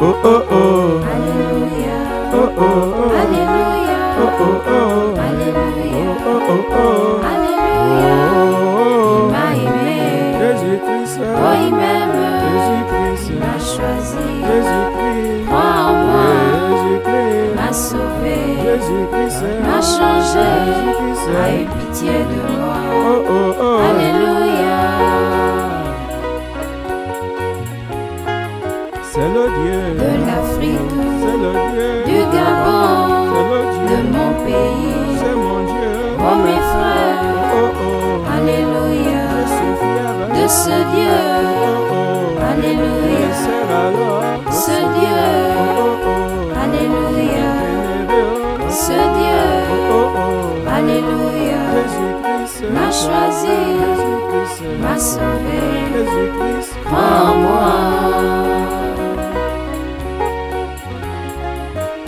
Oh oh oh. Alléluia. Oh oh oh. Alléluia. Oh oh oh. Alléluia. Oh oh oh. Alléluia. Il m'a aimé. Jésus-Christ. Oh, il m'aime. Jésus-Christ. Il m'a choisi. Jésus-Christ. Crois en moi. Jésus-Christ. Il m'a sauvé. Jésus-Christ. Il m'a changé. Jésus-Christ. A eu pitié de moi. Oh oh oh. Alléluia. C'est le Dieu De l'Afrique, c'est le Dieu du Gabon, c'est le Dieu de mon pays. c'est mon Dieu. Oh mes frères, Oh oh, Alléluia. je suis fier De ce Dieu, Oh oh, Alléluia. je sers alors Ce Dieu, Oh oh, Alléluia. bénévole. Ce Dieu, Oh oh, Alléluia. Jésus-Christ M'a choisi, Jésus-Christ m'a sauvé. Jésus-Christ Crois en moi.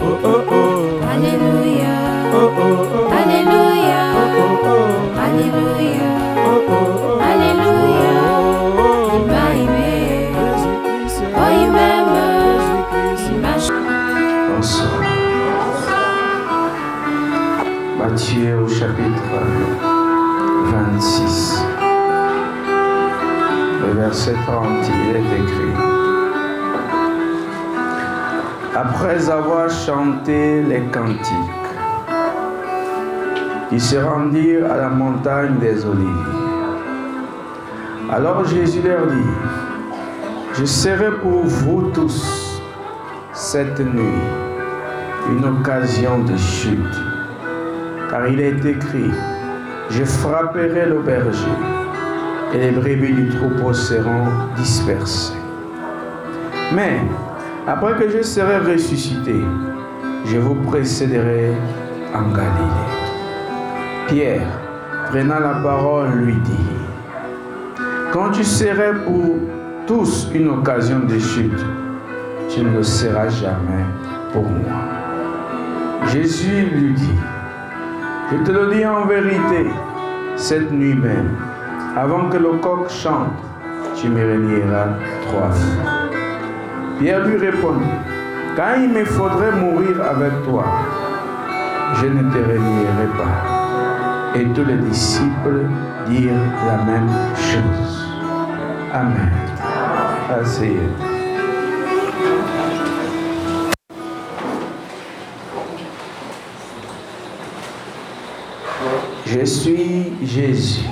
Oh oh oh, Alléluia. oh oh oh, Alléluia. oh oh, Alléluia. oh oh, Alléluia. oh Il m'a aimé. Jésus-Christ Oh, il m'aime. Jésus-Christ. Il m'a choisi. Bonsoir. Matthieu au chapitre 26, le verset 30, il est écrit: après avoir chanté les cantiques, ils se rendirent à la montagne des Oliviers. Alors Jésus leur dit: je serai pour vous tous cette nuit une occasion de chute, car il est écrit: je frapperai le berger et les brebis du troupeau seront dispersées. Mais après que je serai ressuscité, je vous précéderai en Galilée. Pierre, prenant la parole, lui dit: quand tu serais pour tous une occasion de chute, tu ne le seras jamais pour moi. Jésus lui dit: je te le dis en vérité, cette nuit même, avant que le coq chante, tu me renieras 3 fois. Pierre lui répondit: quand il me faudrait mourir avec toi, je ne te renierai pas. Et tous les disciples dirent la même chose. Amen. Asseyez-vous. Je suis Jésus.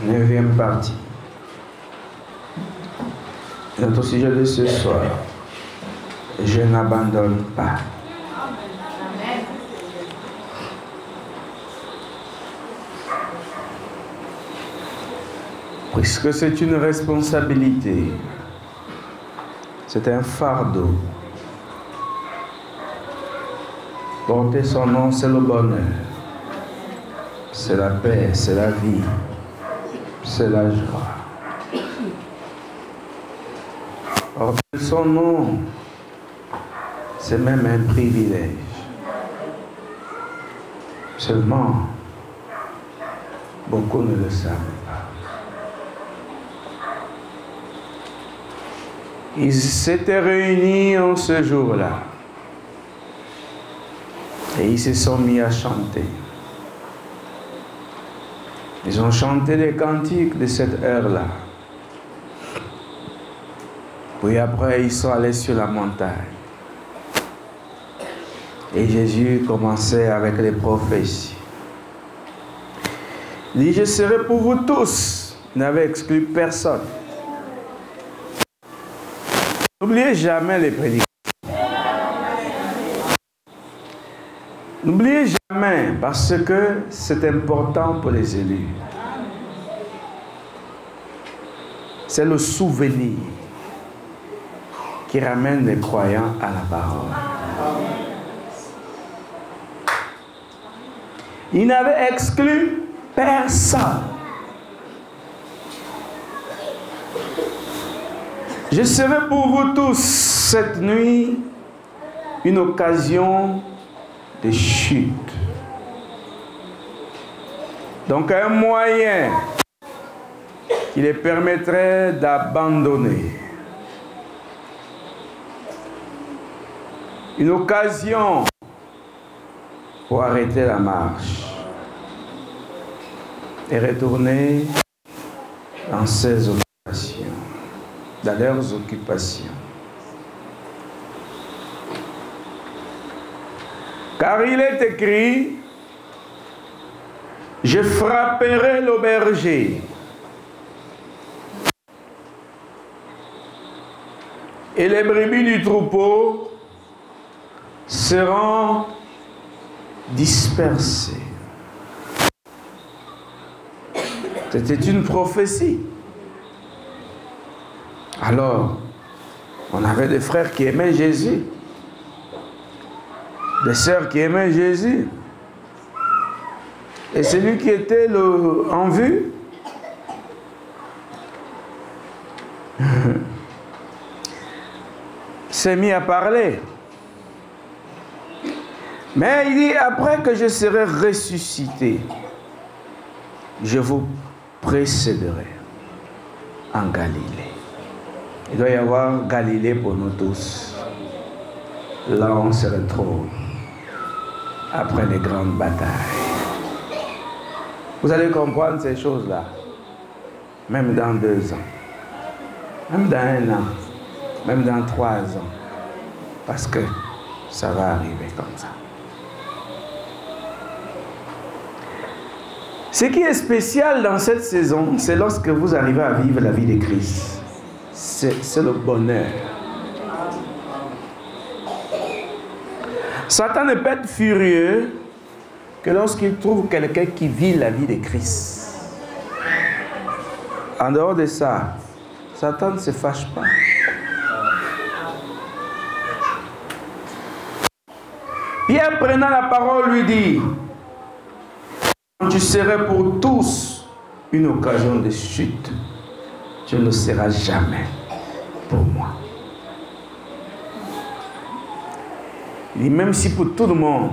9e partie. Notre sujet de ce soir: je n'abandonne pas. Puisque c'est une responsabilité, c'est un fardeau. Porter son nom, c'est le bonheur, c'est la paix, c'est la vie, c'est la joie. Porter son nom, c'est même un privilège. Seulement, beaucoup ne le savent pas. Ils s'étaient réunis en ce jour-là et ils se sont mis à chanter. Ils ont chanté les cantiques de cette heure-là. Puis après, ils sont allés sur la montagne. Et Jésus commençait avec les prophéties. Il dit: je serai pour vous tous. Il n'avait exclu personne. N'oubliez jamais les prédicateurs. N'oubliez jamais, parce que c'est important pour les élus. C'est le souvenir qui ramène les croyants à la parole. Il n'avait exclu personne. Je serai pour vous tous cette nuit une occasion de chute. Donc un moyen qui les permettrait d'abandonner. une occasion pour arrêter la marche et retourner dans ses occupations, dans leurs occupations. Car il est écrit, je frapperai l'auberger et les brebis du troupeau seront dispersées. C'était une prophétie. Alors, on avait des frères qui aimaient Jésus, des sœurs qui aimaient Jésus. Et celui qui était en vue, s'est mis à parler. Mais il dit, après que je serai ressuscité, je vous précéderai en Galilée. Il doit y avoir Galilée pour nous tous. Là, on se retrouve après les grandes batailles. Vous allez comprendre ces choses-là, même dans 2 ans, même dans 1 an, même dans 3 ans, parce que ça va arriver comme ça. Ce qui est spécial dans cette saison, c'est lorsque vous arrivez à vivre la vie de Christ. C'est le bonheur. Satan ne peut être furieux que lorsqu'il trouve quelqu'un qui vit la vie de Christ. En dehors de ça, Satan ne se fâche pas. Pierre, prenant la parole, lui dit, tu serais pour tous une occasion de chute. Tu ne seras jamais pour moi. Il dit, même si pour tout le monde,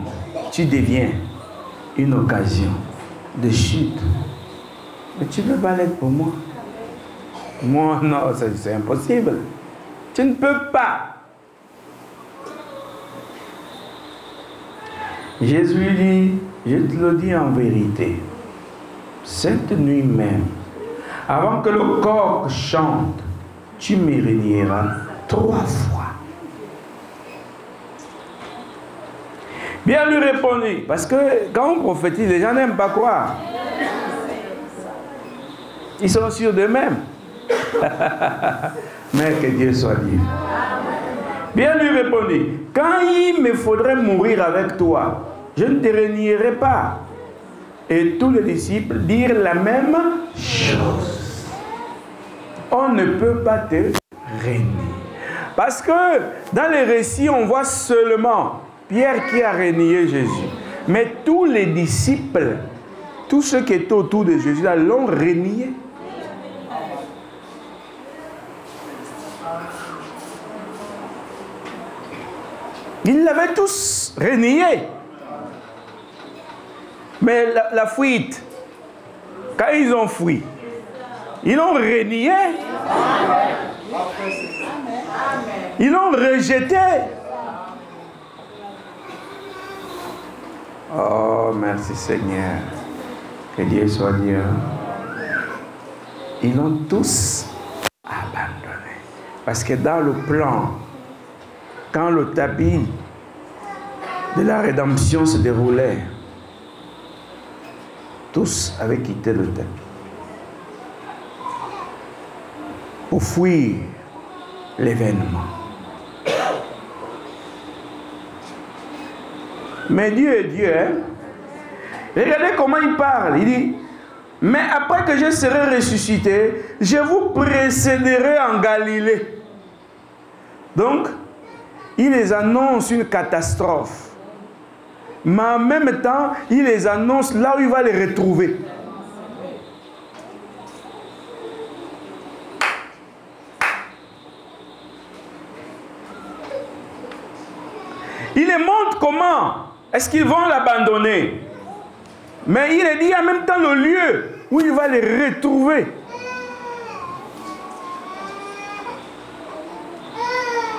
tu deviens une occasion de chute, mais tu ne peux pas l'être pour moi. Moi, non, c'est impossible. Tu ne peux pas. Jésus lui dit, je te le dis en vérité, cette nuit même, avant que le coq chante, tu me renieras 3 fois. Bien lui répondit, parce que quand on prophétise, les gens n'aiment pas croire. Ils sont sûrs d'eux-mêmes. Mais que Dieu soit dit. Bien lui répondit, quand il me faudrait mourir avec toi, je ne te renierai pas. Et tous les disciples dirent la même chose. On ne peut pas te renier. Parce que dans les récits, on voit seulement Pierre qui a renié Jésus. Mais tous les disciples, tous ceux qui étaient autour de Jésus, l'ont renié. Ils l'avaient tous renié. Mais la fuite, quand ils ont fui, ils l'ont renié. Ils l'ont rejeté. Oh, merci Seigneur. Que Dieu soit Dieu. Ils l'ont tous abandonné. Parce que dans le plan, quand le tapis de la rédemption se déroulait, tous avaient quitté le tapis pour fuir l'événement. Mais Dieu est Dieu, hein? Regardez comment il parle. Il dit, mais après que je serai ressuscité, je vous précéderai en Galilée. Donc, il les annonce une catastrophe. Mais en même temps, il les annonce là où il va les retrouver. Il les montre comment est-ce qu'ils vont l'abandonner. Mais il les dit en même temps le lieu où il va les retrouver.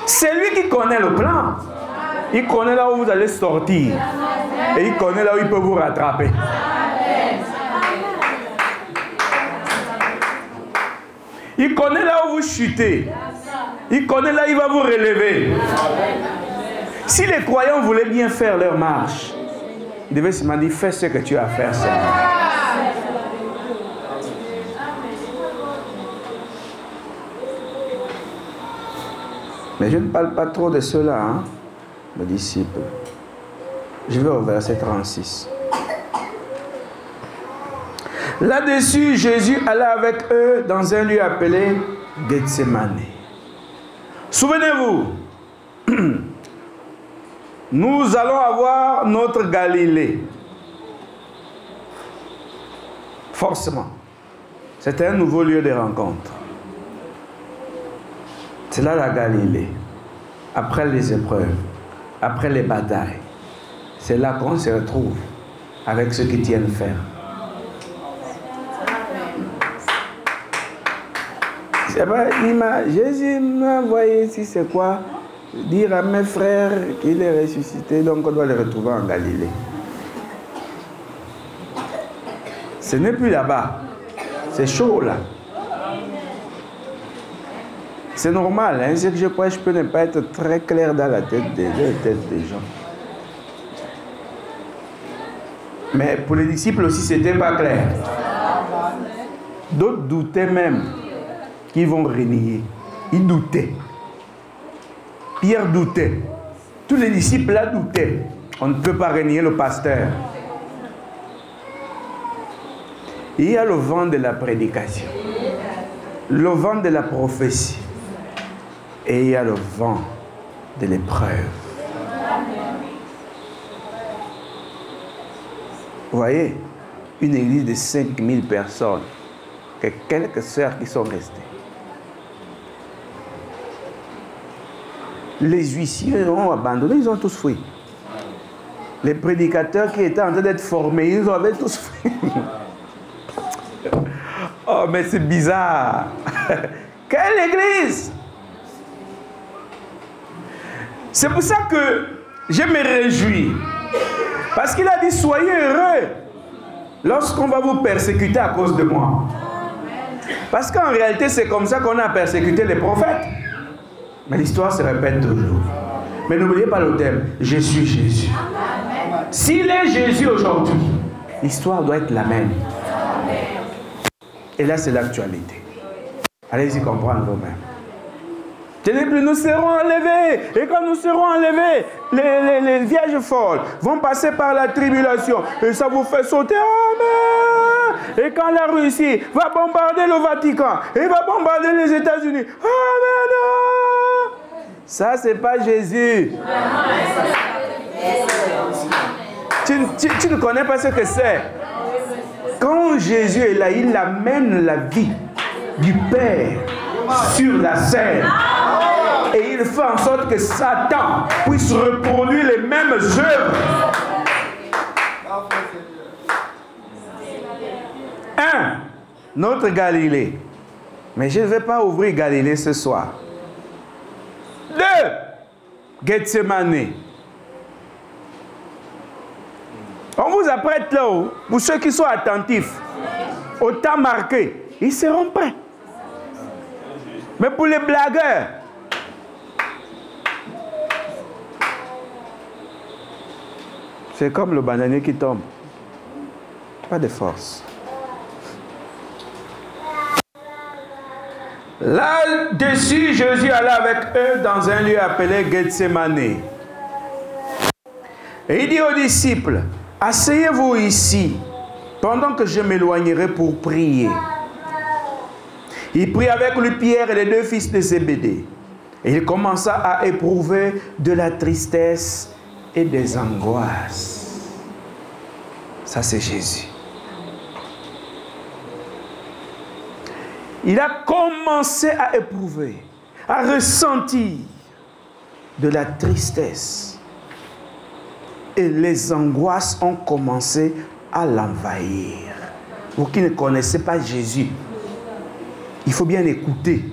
C'est lui qui connaît le plan. Il connaît là où vous allez sortir. Et il connaît là où il peut vous rattraper. Il connaît là où vous chutez. Il connaît là où il va vous relever. Si les croyants voulaient bien faire leur marche, ils devaient se demander, fais ce que tu as à faire seulement. Mais je ne parle pas trop de cela, hein, mes disciples. Je vais au verset 36. Là-dessus, Jésus alla avec eux dans un lieu appelé Gethsemane. Souvenez-vous, nous allons avoir notre Galilée. Forcément. C'est un nouveau lieu de rencontre. C'est là la Galilée. Après les épreuves, après les batailles. C'est là qu'on se retrouve avec ceux qui tiennent ferme. Jésus m'a envoyé ici, c'est quoi? Dire à mes frères qu'il est ressuscité, donc on doit le retrouver en Galilée. Ce n'est plus là-bas. C'est chaud là. C'est normal, hein? Ce que je crois, je peux ne pas être très clair dans la tête des gens. Mais pour les disciples aussi, c'était pas clair. D'autres doutaient même qu'ils vont renier. Ils doutaient. Pierre doutait. Tous les disciples là doutaient. On ne peut pas renier le pasteur. Il y a le vent de la prédication, le vent de la prophétie, et il y a le vent de l'épreuve. Vous voyez, une église de 5000 personnes, que quelques sœurs qui sont restées. Les huissiers ont abandonné, ils ont tous fui. Les prédicateurs qui étaient en train d'être formés, ils avaient tous fui. Oh, mais c'est bizarre. Quelle église! C'est pour ça que je me réjouis. Parce qu'il a dit, soyez heureux lorsqu'on va vous persécuter à cause de moi. Parce qu'en réalité, c'est comme ça qu'on a persécuté les prophètes. Mais l'histoire se répète toujours. Mais n'oubliez pas le thème, je suis Jésus. S'il est Jésus aujourd'hui, l'histoire doit être la même. Et là, c'est l'actualité. Allez-y comprendre vous-même. Tenez plus, nous serons enlevés. Et quand nous serons enlevés, les vierges folles vont passer par la tribulation. Et ça vous fait sauter. Amen. Et quand la Russie va bombarder le Vatican, et va bombarder les États-Unis. Amen. Ça, c'est pas Jésus. Tu ne connais pas ce que c'est. Quand Jésus est là, il amène la vie du Père sur la scène. Et il fait en sorte que Satan puisse reproduire les mêmes œuvres. Un, notre Galilée. Mais je ne vais pas ouvrir Galilée ce soir. Deux, Gethsemane. On vous apprête là-haut, pour ceux qui sont attentifs, au temps marqué, ils seront prêts. Mais pour les blagueurs, c'est comme le bananier qui tombe. Pas de force. Là-dessus, Jésus alla avec eux dans un lieu appelé Gethsemane. Et il dit aux disciples, asseyez-vous ici, pendant que je m'éloignerai pour prier. Il prit avec lui Pierre et les deux fils de Zébédée. Et il commença à éprouver de la tristesse et des angoisses. Ça, c'est Jésus. Il a commencé à éprouver, à ressentir de la tristesse. Et les angoisses ont commencé à l'envahir. Vous qui ne connaissez pas Jésus, il faut bien écouter.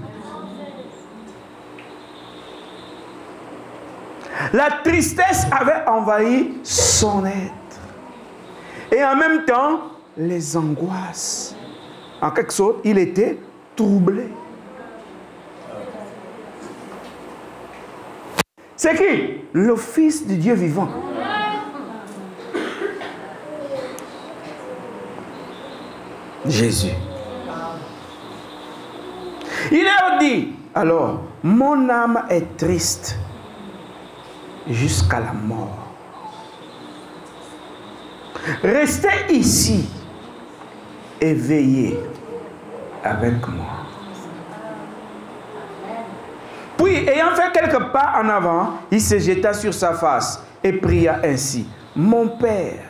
La tristesse avait envahi son être. Et en même temps, les angoisses. En quelque sorte, il était troublé. C'est qui? Le Fils du Dieu vivant. Jésus. Il leur dit, alors, mon âme est triste jusqu'à la mort. Restez ici et veillez avec moi. Puis, ayant fait quelques pas en avant, il se jeta sur sa face et pria ainsi. Mon Père,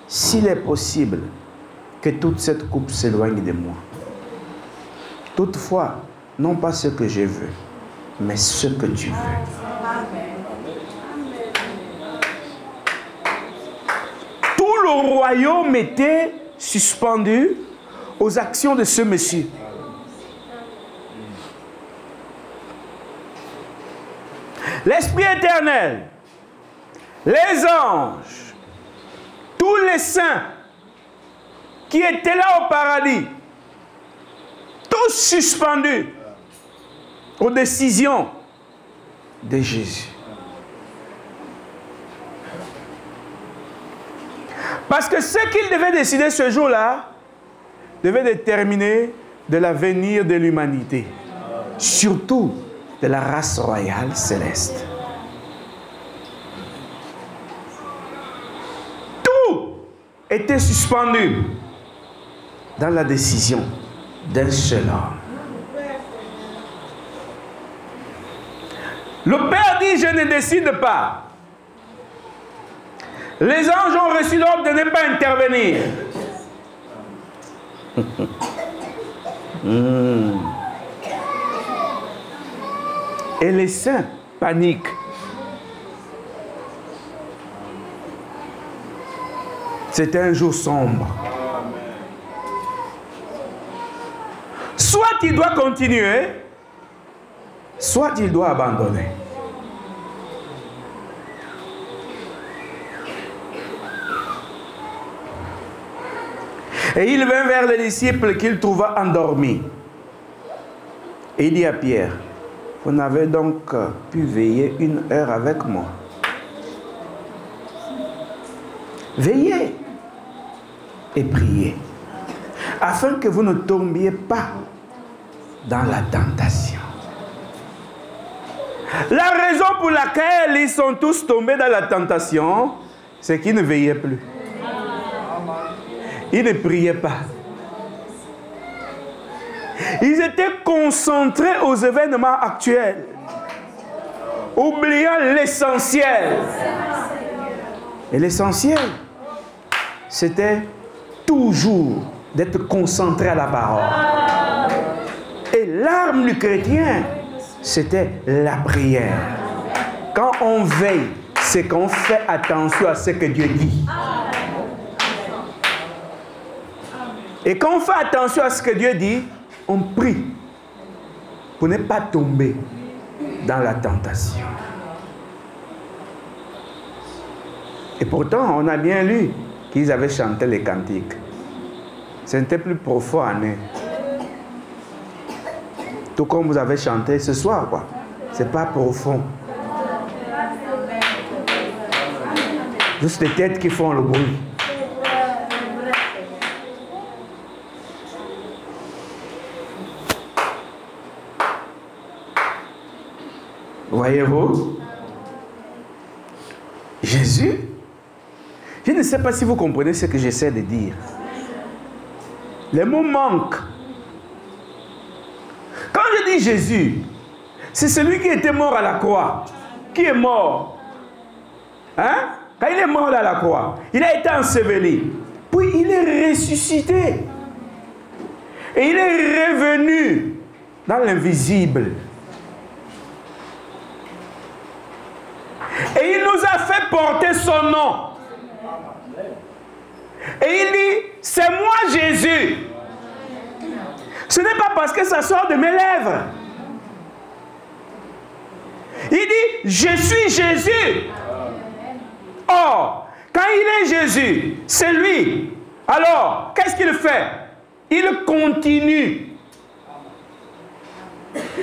s'il est possible que toute cette coupe s'éloigne de moi. Toutefois, non pas ce que je veux, mais ce que tu veux. Tout le royaume était suspendu aux actions de ce monsieur. L'Esprit éternel, les anges, tous les saints qui étaient là au paradis, tous suspendus aux décisions de Jésus. Parce que ce qu'il devait décider ce jour-là devait déterminer de l'avenir de l'humanité, surtout de la race royale céleste. Tout était suspendu dans la décision d'un seul homme. Le Père dit, je ne décide pas. Les anges ont reçu l'ordre de ne pas intervenir. Et les saints paniquent. C'était un jour sombre. Soit il doit continuer, soit il doit abandonner. Et il vint vers les disciples qu'il trouva endormis. Et il dit à Pierre, vous n'avez donc pu veiller 1 heure avec moi. Veillez et priez, afin que vous ne tombiez pas dans la tentation. La raison pour laquelle ils sont tous tombés dans la tentation, c'est qu'ils ne veillaient plus. Ils ne priaient pas. Ils étaient concentrés aux événements actuels, oubliant l'essentiel. Et l'essentiel, c'était toujours d'être concentré à la parole. Et l'arme du chrétien, c'était la prière. Quand on veille, c'est qu'on fait attention à ce que Dieu dit. Et quand on fait attention à ce que Dieu dit, on prie pour ne pas tomber dans la tentation. Et pourtant, on a bien lu qu'ils avaient chanté les cantiques. Ce n'était plus profond en eux. Tout comme vous avez chanté ce soir, quoi. C'est pas profond. Juste les têtes qui font le bruit. Voyez-vous, Jésus, je ne sais pas si vous comprenez ce que j'essaie de dire. Les mots manquent. Quand je dis Jésus, c'est celui qui était mort à la croix. Qui est mort? Hein? Quand il est mort à la croix, il a été enseveli. Puis il est ressuscité. Et il est revenu dans l'invisible. Et il nous a fait porter son nom. Et il dit, c'est moi Jésus. Ce n'est pas parce que ça sort de mes lèvres. Il dit, je suis Jésus. Or, quand il est Jésus, c'est lui. Alors, qu'est-ce qu'il fait? Il continue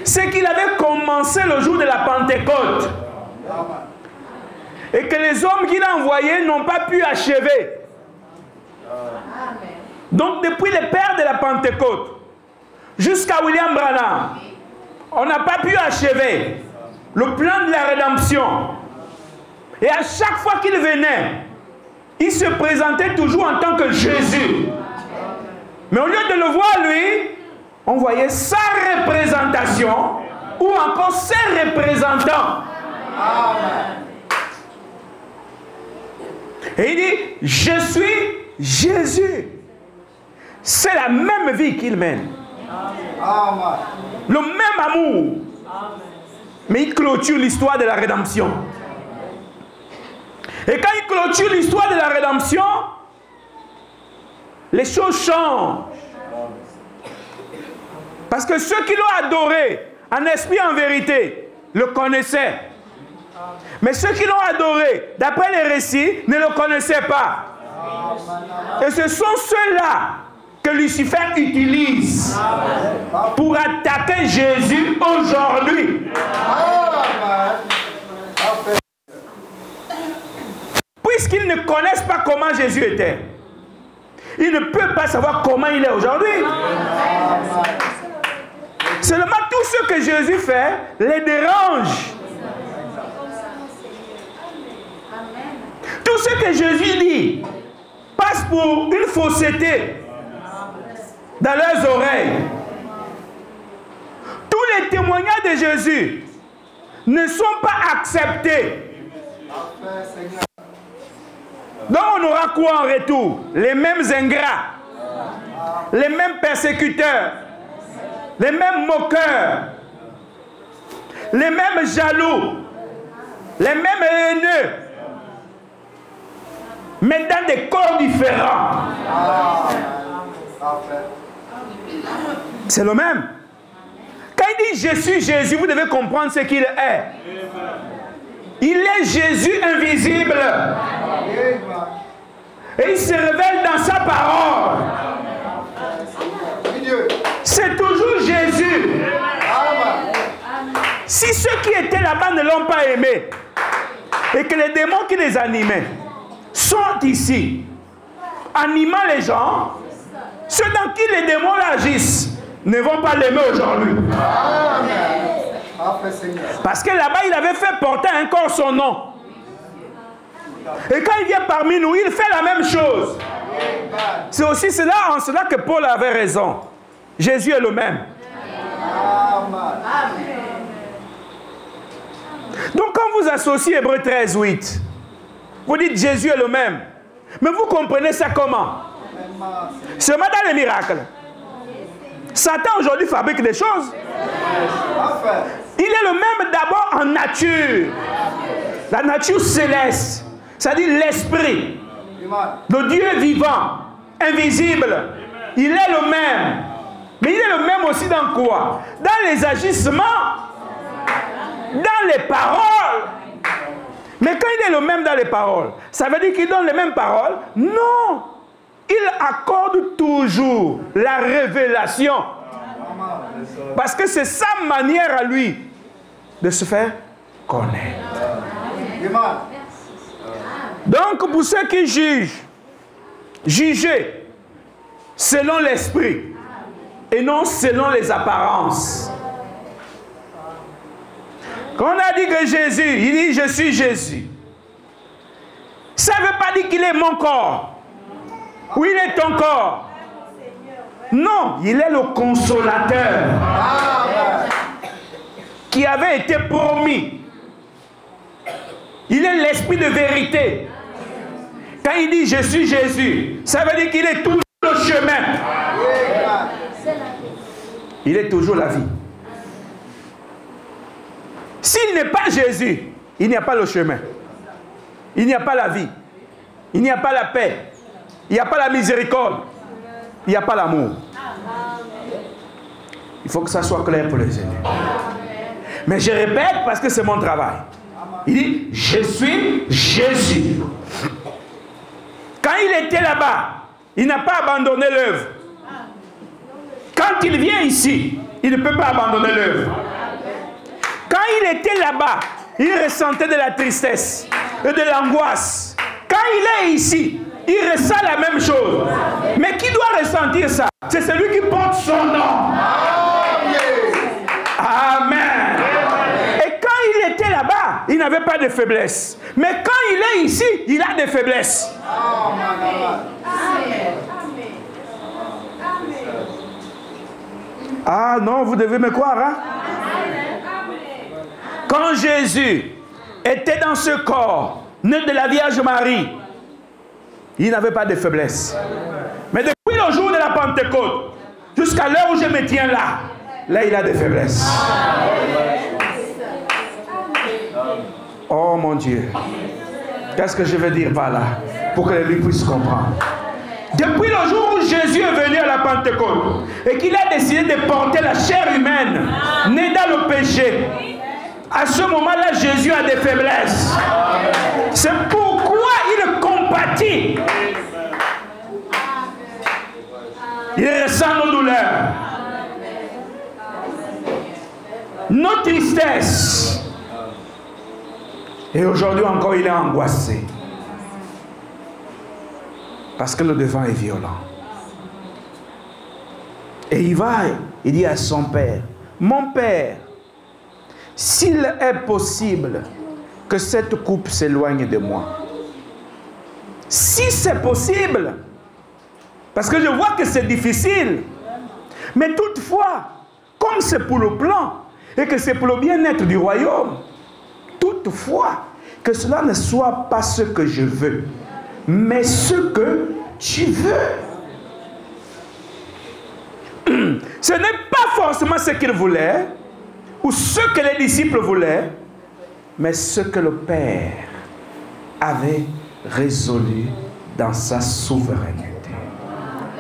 ce qu'il avait commencé le jour de la Pentecôte. Et que les hommes qu'il a envoyés n'ont pas pu achever. Donc, depuis les pères de la Pentecôte jusqu'à William Branham, on n'a pas pu achever le plan de la rédemption. Et à chaque fois qu'il venait, il se présentait toujours en tant que Jésus. Mais au lieu de le voir lui, on voyait sa représentation ou encore ses représentants. Et il dit, je suis Jésus. C'est la même vie qu'il mène. Le même amour. Mais il clôture l'histoire de la rédemption. Et quand il clôture l'histoire de la rédemption, les choses changent. Parce que ceux qui l'ont adoré, en esprit et en vérité, le connaissaient. Mais ceux qui l'ont adoré, d'après les récits, ne le connaissaient pas. Et ce sont ceux-là que Lucifer utilise pour attaquer Jésus aujourd'hui. Puisqu'ils ne connaissent pas comment Jésus était, ils ne peuvent pas savoir comment il est aujourd'hui. Seulement tout ce que Jésus fait les dérange. Tout ce que Jésus dit passe pour une fausseté dans leurs oreilles. Tous les témoignages de Jésus ne sont pas acceptés. Donc on aura quoi en retour? Les mêmes ingrats, les mêmes persécuteurs, les mêmes moqueurs, les mêmes jaloux, les mêmes haineux, mais dans des corps différents. C'est le même. Quand il dit je suis Jésus, vous devez comprendre ce qu'il est. Il est Jésus invisible. Et il se révèle dans sa parole. C'est toujours Jésus. Si ceux qui étaient là-bas ne l'ont pas aimé, et que les démons qui les animaient sont ici, animant les gens, ceux dans qui les démons agissent ne vont pas l'aimer aujourd'hui. Parce que là-bas, il avait fait porter encore son nom. Et quand il vient parmi nous, il fait la même chose. C'est aussi en cela que Paul avait raison. Jésus est le même. Donc quand vous associez Hébreux 13, 8, vous dites Jésus est le même. Mais vous comprenez ça comment? Seulement dans les miracles. Satan aujourd'hui fabrique des choses. Il est le même d'abord en nature. La nature céleste. C'est-à-dire l'esprit de Dieu vivant, invisible. Il est le même. Mais il est le même aussi dans quoi? Dans les agissements, dans les paroles. Mais quand il est le même dans les paroles, ça veut dire qu'il donne les mêmes paroles? Non. Il accorde toujours la révélation. Parce que c'est sa manière à lui de se faire connaître. Donc pour ceux qui jugent, jugez selon l'esprit et non selon les apparences. Quand on a dit que Jésus, il dit je suis Jésus, ça ne veut pas dire qu'il est mon corps ou il est ton corps. Non, il est le consolateur qui avait été promis. Il est l'esprit de vérité. Quand il dit je suis Jésus, ça veut dire qu'il est tout le chemin. Il est toujours la vie. S'il n'est pas Jésus, il n'y a pas le chemin. Il n'y a pas la vie. Il n'y a pas la paix. Il n'y a pas la miséricorde. Il n'y a pas l'amour. Il faut que ça soit clair pour les élus. Mais je répète parce que c'est mon travail. Il dit, je suis Jésus. Quand il était là-bas, il n'a pas abandonné l'œuvre. Quand il vient ici, il ne peut pas abandonner l'œuvre. Quand il était là-bas, il ressentait de la tristesse et de l'angoisse. Quand il est ici, il ressent la même chose. Mais qui doit ressentir ça? C'est celui qui porte son nom. Amen. Et quand il était là-bas, il n'avait pas de faiblesse. Mais quand il est ici, il a des faiblesses. Ah non, vous devez me croire, hein? Quand Jésus était dans ce corps, né de la Vierge Marie, il n'avait pas de faiblesse. Mais depuis le jour de la Pentecôte, jusqu'à l'heure où je me tiens là, là il a des faiblesses. Oh mon Dieu. Qu'est-ce que je veux dire par là? Pour que lui puisse comprendre. Depuis le jour où Jésus est venu à la Pentecôte et qu'il a décidé de porter la chair humaine, née dans le péché, à ce moment-là, Jésus a des faiblesses. C'est pourquoi il compatit. Il ressent nos douleurs, nos tristesses. Et aujourd'hui encore, il est angoissé. Parce que le devant est violent. Et il dit à son père, mon père, s'il est possible que cette coupe s'éloigne de moi. Si c'est possible, parce que je vois que c'est difficile, mais toutefois, comme c'est pour le plan et que c'est pour le bien-être du royaume, toutefois, que cela ne soit pas ce que je veux, mais ce que tu veux. Ce n'est pas forcément ce qu'il voulait, ou ce que les disciples voulaient, mais ce que le Père avait résolu dans sa souveraineté.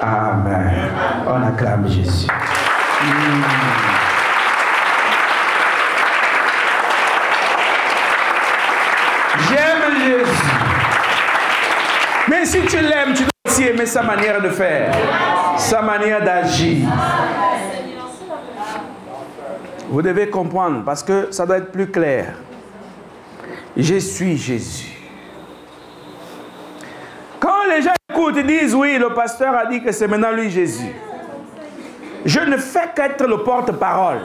Amen. On acclame Jésus. J'aime Jésus. Mais si tu l'aimes, tu dois aussi aimer sa manière de faire, sa manière d'agir. Vous devez comprendre, parce que ça doit être plus clair. Je suis Jésus. Quand les gens écoutent, ils disent, oui, le pasteur a dit que c'est maintenant lui Jésus. Je ne fais qu'être le porte-parole.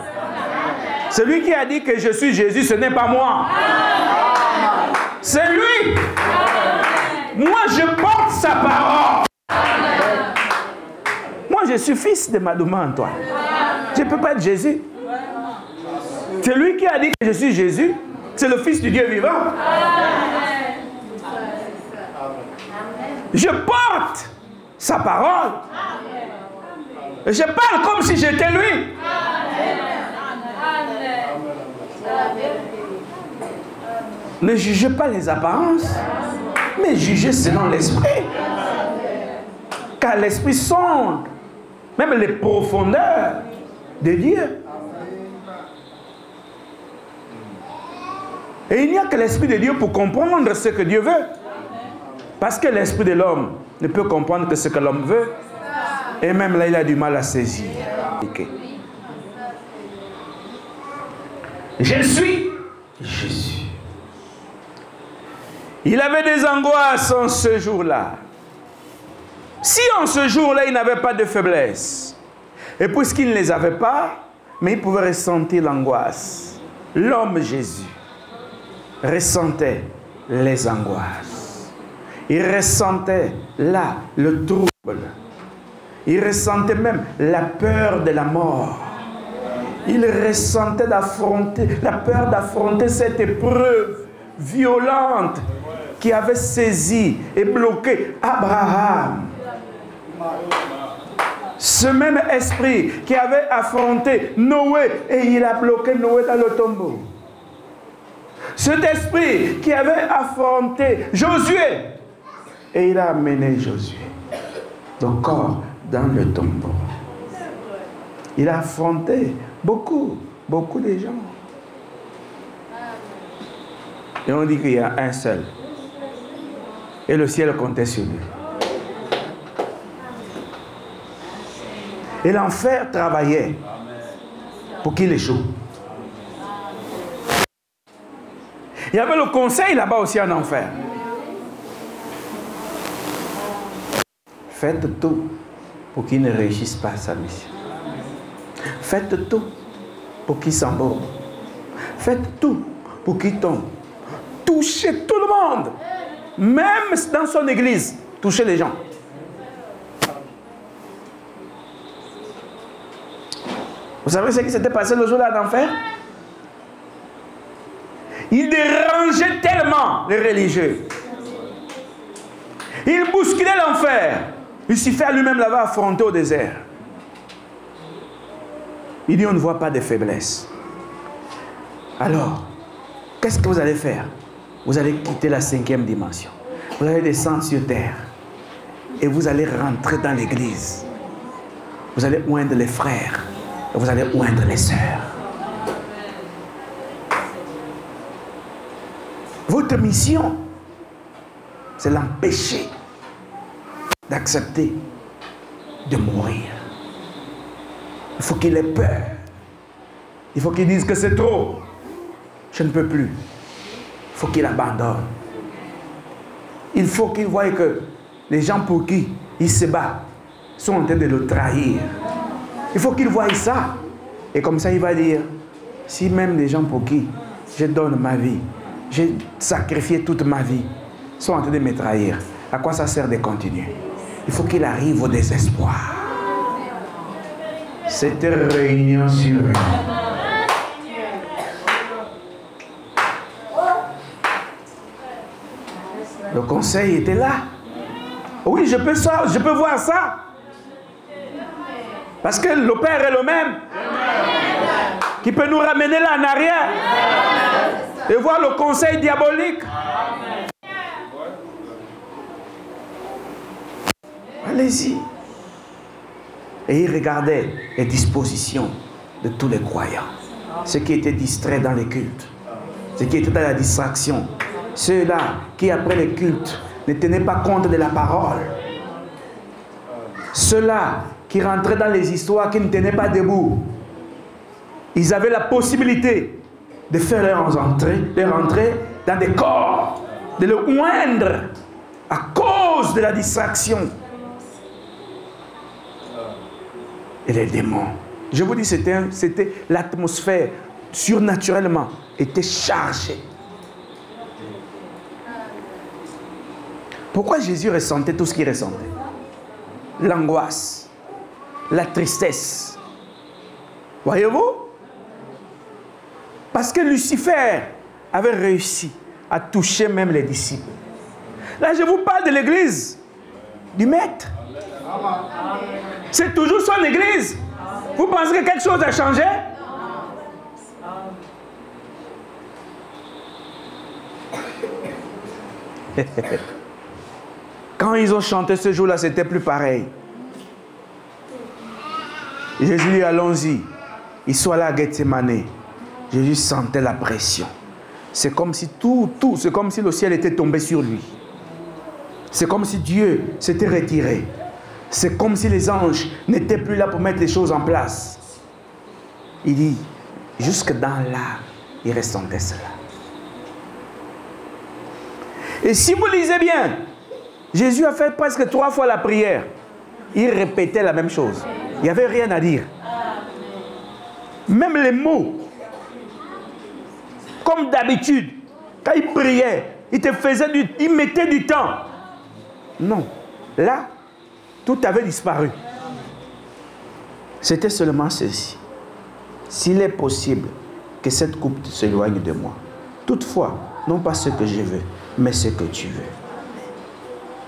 Celui qui a dit que je suis Jésus, ce n'est pas moi. C'est lui. Moi, je porte sa parole. Moi, je suis fils de Madouma Antoine. Je ne peux pas être Jésus. C'est lui qui a dit que je suis Jésus. C'est le Fils du Dieu vivant. Je porte sa parole. Et je parle comme si j'étais lui. Ne jugez pas les apparences, mais jugez selon l'esprit. Car l'esprit sonde même les profondeurs de Dieu. Et il n'y a que l'Esprit de Dieu pour comprendre ce que Dieu veut. Parce que l'Esprit de l'homme ne peut comprendre que ce que l'homme veut. Et même là, il a du mal à saisir. Okay. Je suis Jésus. Il avait des angoisses en ce jour-là. Si en ce jour-là, il n'avait pas de faiblesse, et puisqu'il ne les avait pas, mais il pouvait ressentir l'angoisse. L'homme Jésus ressentait les angoisses. Il ressentait là le trouble. Il ressentait même la peur de la mort. Il ressentait la peur d'affronter cette épreuve violente qui avait saisi et bloqué Abraham. Ce même esprit qui avait affronté Noé et il a bloqué Noé dans le tombeau. Cet esprit qui avait affronté Josué et il a amené Josué, le corps dans le tombeau. Il a affronté beaucoup de gens. Et on dit qu'il y a un seul. Et le ciel comptait sur lui. Et l'enfer travaillait pour qu'il échoue. Il y avait le conseil là-bas aussi en enfer. Faites tout pour qu'il ne réussisse pas sa mission. Faites tout pour qu'il s'embourbe. Faites tout pour qu'il tombe. Touchez tout le monde. Même dans son église, touchez les gens. Vous savez ce qui s'était passé le jour-là d'enfer? Il dérangeait tellement les religieux. Il bousculait l'enfer. Lucifer lui-même l'avait affronté au désert. Il dit, on ne voit pas de faiblesse. Alors, qu'est-ce que vous allez faire? Vous allez quitter la 5e dimension. Vous allez descendre sur terre. Et vous allez rentrer dans l'église. Vous allez oindre les frères. Et vous allez oindre les sœurs. Votre mission, c'est l'empêcher d'accepter de mourir. Il faut qu'il ait peur. Il faut qu'il dise que c'est trop. Je ne peux plus. Il faut qu'il abandonne. Il faut qu'il voie que les gens pour qui il se bat sont en train de le trahir. Il faut qu'il voie ça. Et comme ça, il va dire, si même les gens pour qui je donne ma vie, j'ai sacrifié toute ma vie, sont en train de me trahir, à quoi ça sert de continuer? Il faut qu'il arrive au désespoir. C'était réunion sur lui. Le conseil était là. Oui, je peux voir ça. Parce que le Père est le même. Qui peut nous ramener là en arrière. Et voir le conseil diabolique. Allez-y. Et il regardait les dispositions de tous les croyants. Ceux qui étaient distraits dans les cultes. Ceux qui étaient dans la distraction. Ceux-là qui, après les cultes, ne tenaient pas compte de la parole. Ceux-là qui rentraient dans les histoires, qui ne tenaient pas debout. Ils avaient la possibilité de faire leur entrée dans des corps, de le oindre à cause de la distraction. Et les démons. Je vous dis, c'était l'atmosphère, surnaturellement, était chargée. Pourquoi Jésus ressentait tout ce qu'il ressentait? L'angoisse, la tristesse. Voyez-vous? Parce que Lucifer avait réussi à toucher même les disciples. Là, je vous parle de l'église du Maître. C'est toujours son église. Vous pensez que quelque chose a changé? Quand ils ont chanté ce jour-là, c'était plus pareil. Jésus dit, allons-y. Ils sont là à Gethsemane. Jésus sentait la pression. C'est comme si c'est comme si le ciel était tombé sur lui. C'est comme si Dieu s'était retiré. C'est comme si les anges n'étaient plus là pour mettre les choses en place. Il dit, jusque dans l'âme, il ressentait cela. Et si vous lisez bien, Jésus a fait presque 3 fois la prière. Il répétait la même chose. Il n'y avait rien à dire. Même les mots. Comme d'habitude, quand il priait, il mettait du temps. Non. Là, tout avait disparu. C'était seulement ceci. S'il est possible que cette coupe s'éloigne de moi. Toutefois, non pas ce que je veux, mais ce que tu veux.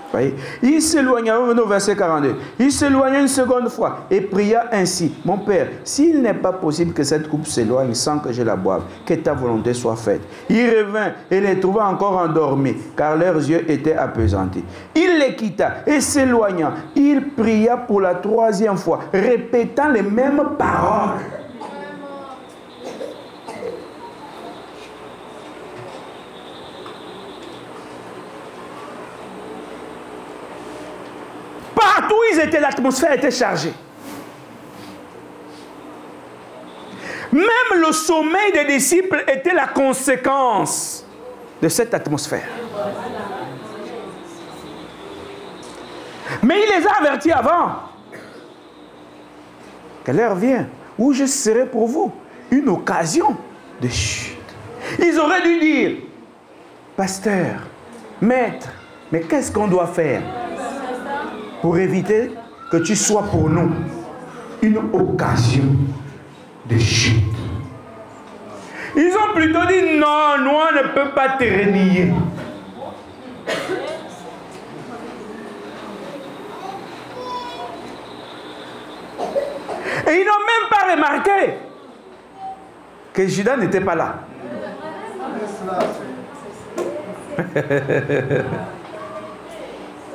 Voyez? Il s'éloigna, au verset 42. Il s'éloigna une seconde fois et pria ainsi. Mon Père, s'il n'est pas possible que cette coupe s'éloigne sans que je la boive, que ta volonté soit faite. Il revint et les trouva encore endormis, car leurs yeux étaient appesantis. Il les quitta et s'éloigna. Il pria pour la 3e fois, répétant les mêmes paroles. Partout où ils étaient, l'atmosphère était chargée. Même le sommeil des disciples était la conséquence de cette atmosphère. Mais il les a avertis avant que l'heure vient où je serai pour vous une occasion de chute. Ils auraient dû dire, pasteur, maître, mais qu'est-ce qu'on doit faire pour éviter que tu sois pour nous une occasion de chute? Ils ont plutôt dit, non, nous on ne peut pas te renier. Et ils n'ont même pas remarqué que Judas n'était pas là.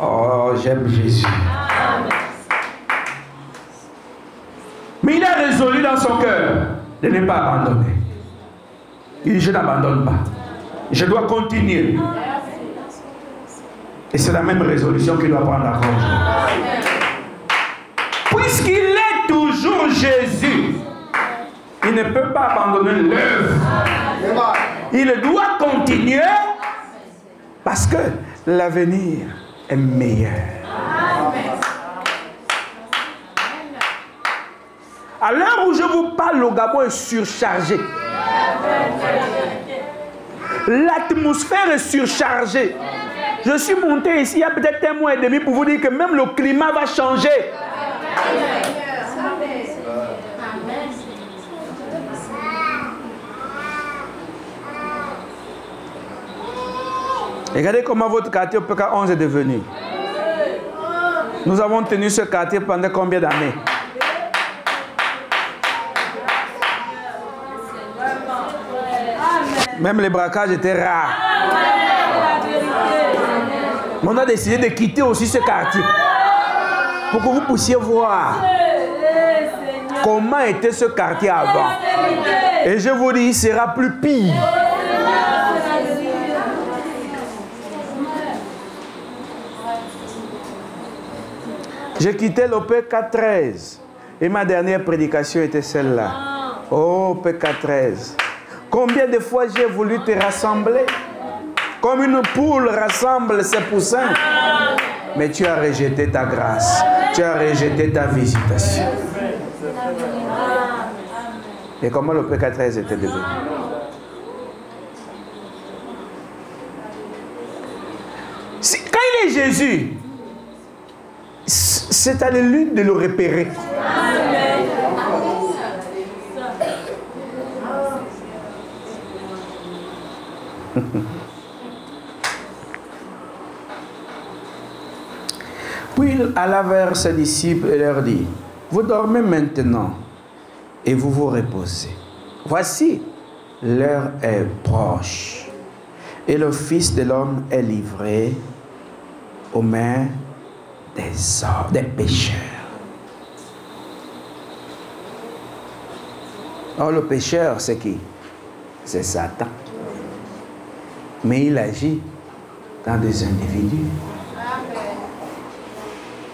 Oh, j'aime Jésus. Mais il a résolu dans son cœur de ne pas abandonner. Il dit, je n'abandonne pas. Je dois continuer. Et c'est la même résolution qu'il doit prendre avant aujourd'hui. Puisqu'il est toujours Jésus, il ne peut pas abandonner l'œuvre. Il doit continuer parce que l'avenir est meilleur. À l'heure où je vous parle, le Gabon est surchargé. L'atmosphère est surchargée. Je suis monté ici il y a peut-être un mois et demi pour vous dire que même le climat va changer. Regardez comment votre quartier au PK11 est devenu. Nous avons tenu ce quartier pendant combien d'années? Même les braquages étaient rares. Mais on a décidé de quitter aussi ce quartier pour que vous puissiez voir comment était ce quartier avant. Et je vous dis, il sera plus pire. J'ai quitté le PK13 et ma dernière prédication était celle-là. Oh, PK13. Combien de fois j'ai voulu te rassembler? Comme une poule rassemble ses poussins. Mais tu as rejeté ta grâce. Tu as rejeté ta visitation. Et comment le PK13 était devenu? Quand il est Jésus, c'est à lui de le repérer. Puis il alla vers ses disciples et leur dit, vous dormez maintenant et vous vous reposez. Voici, l'heure est proche et le Fils de l'homme est livré aux mains des hommes, des pécheurs. Or, le pécheur, c'est qui? C'est Satan. Mais il agit dans des individus.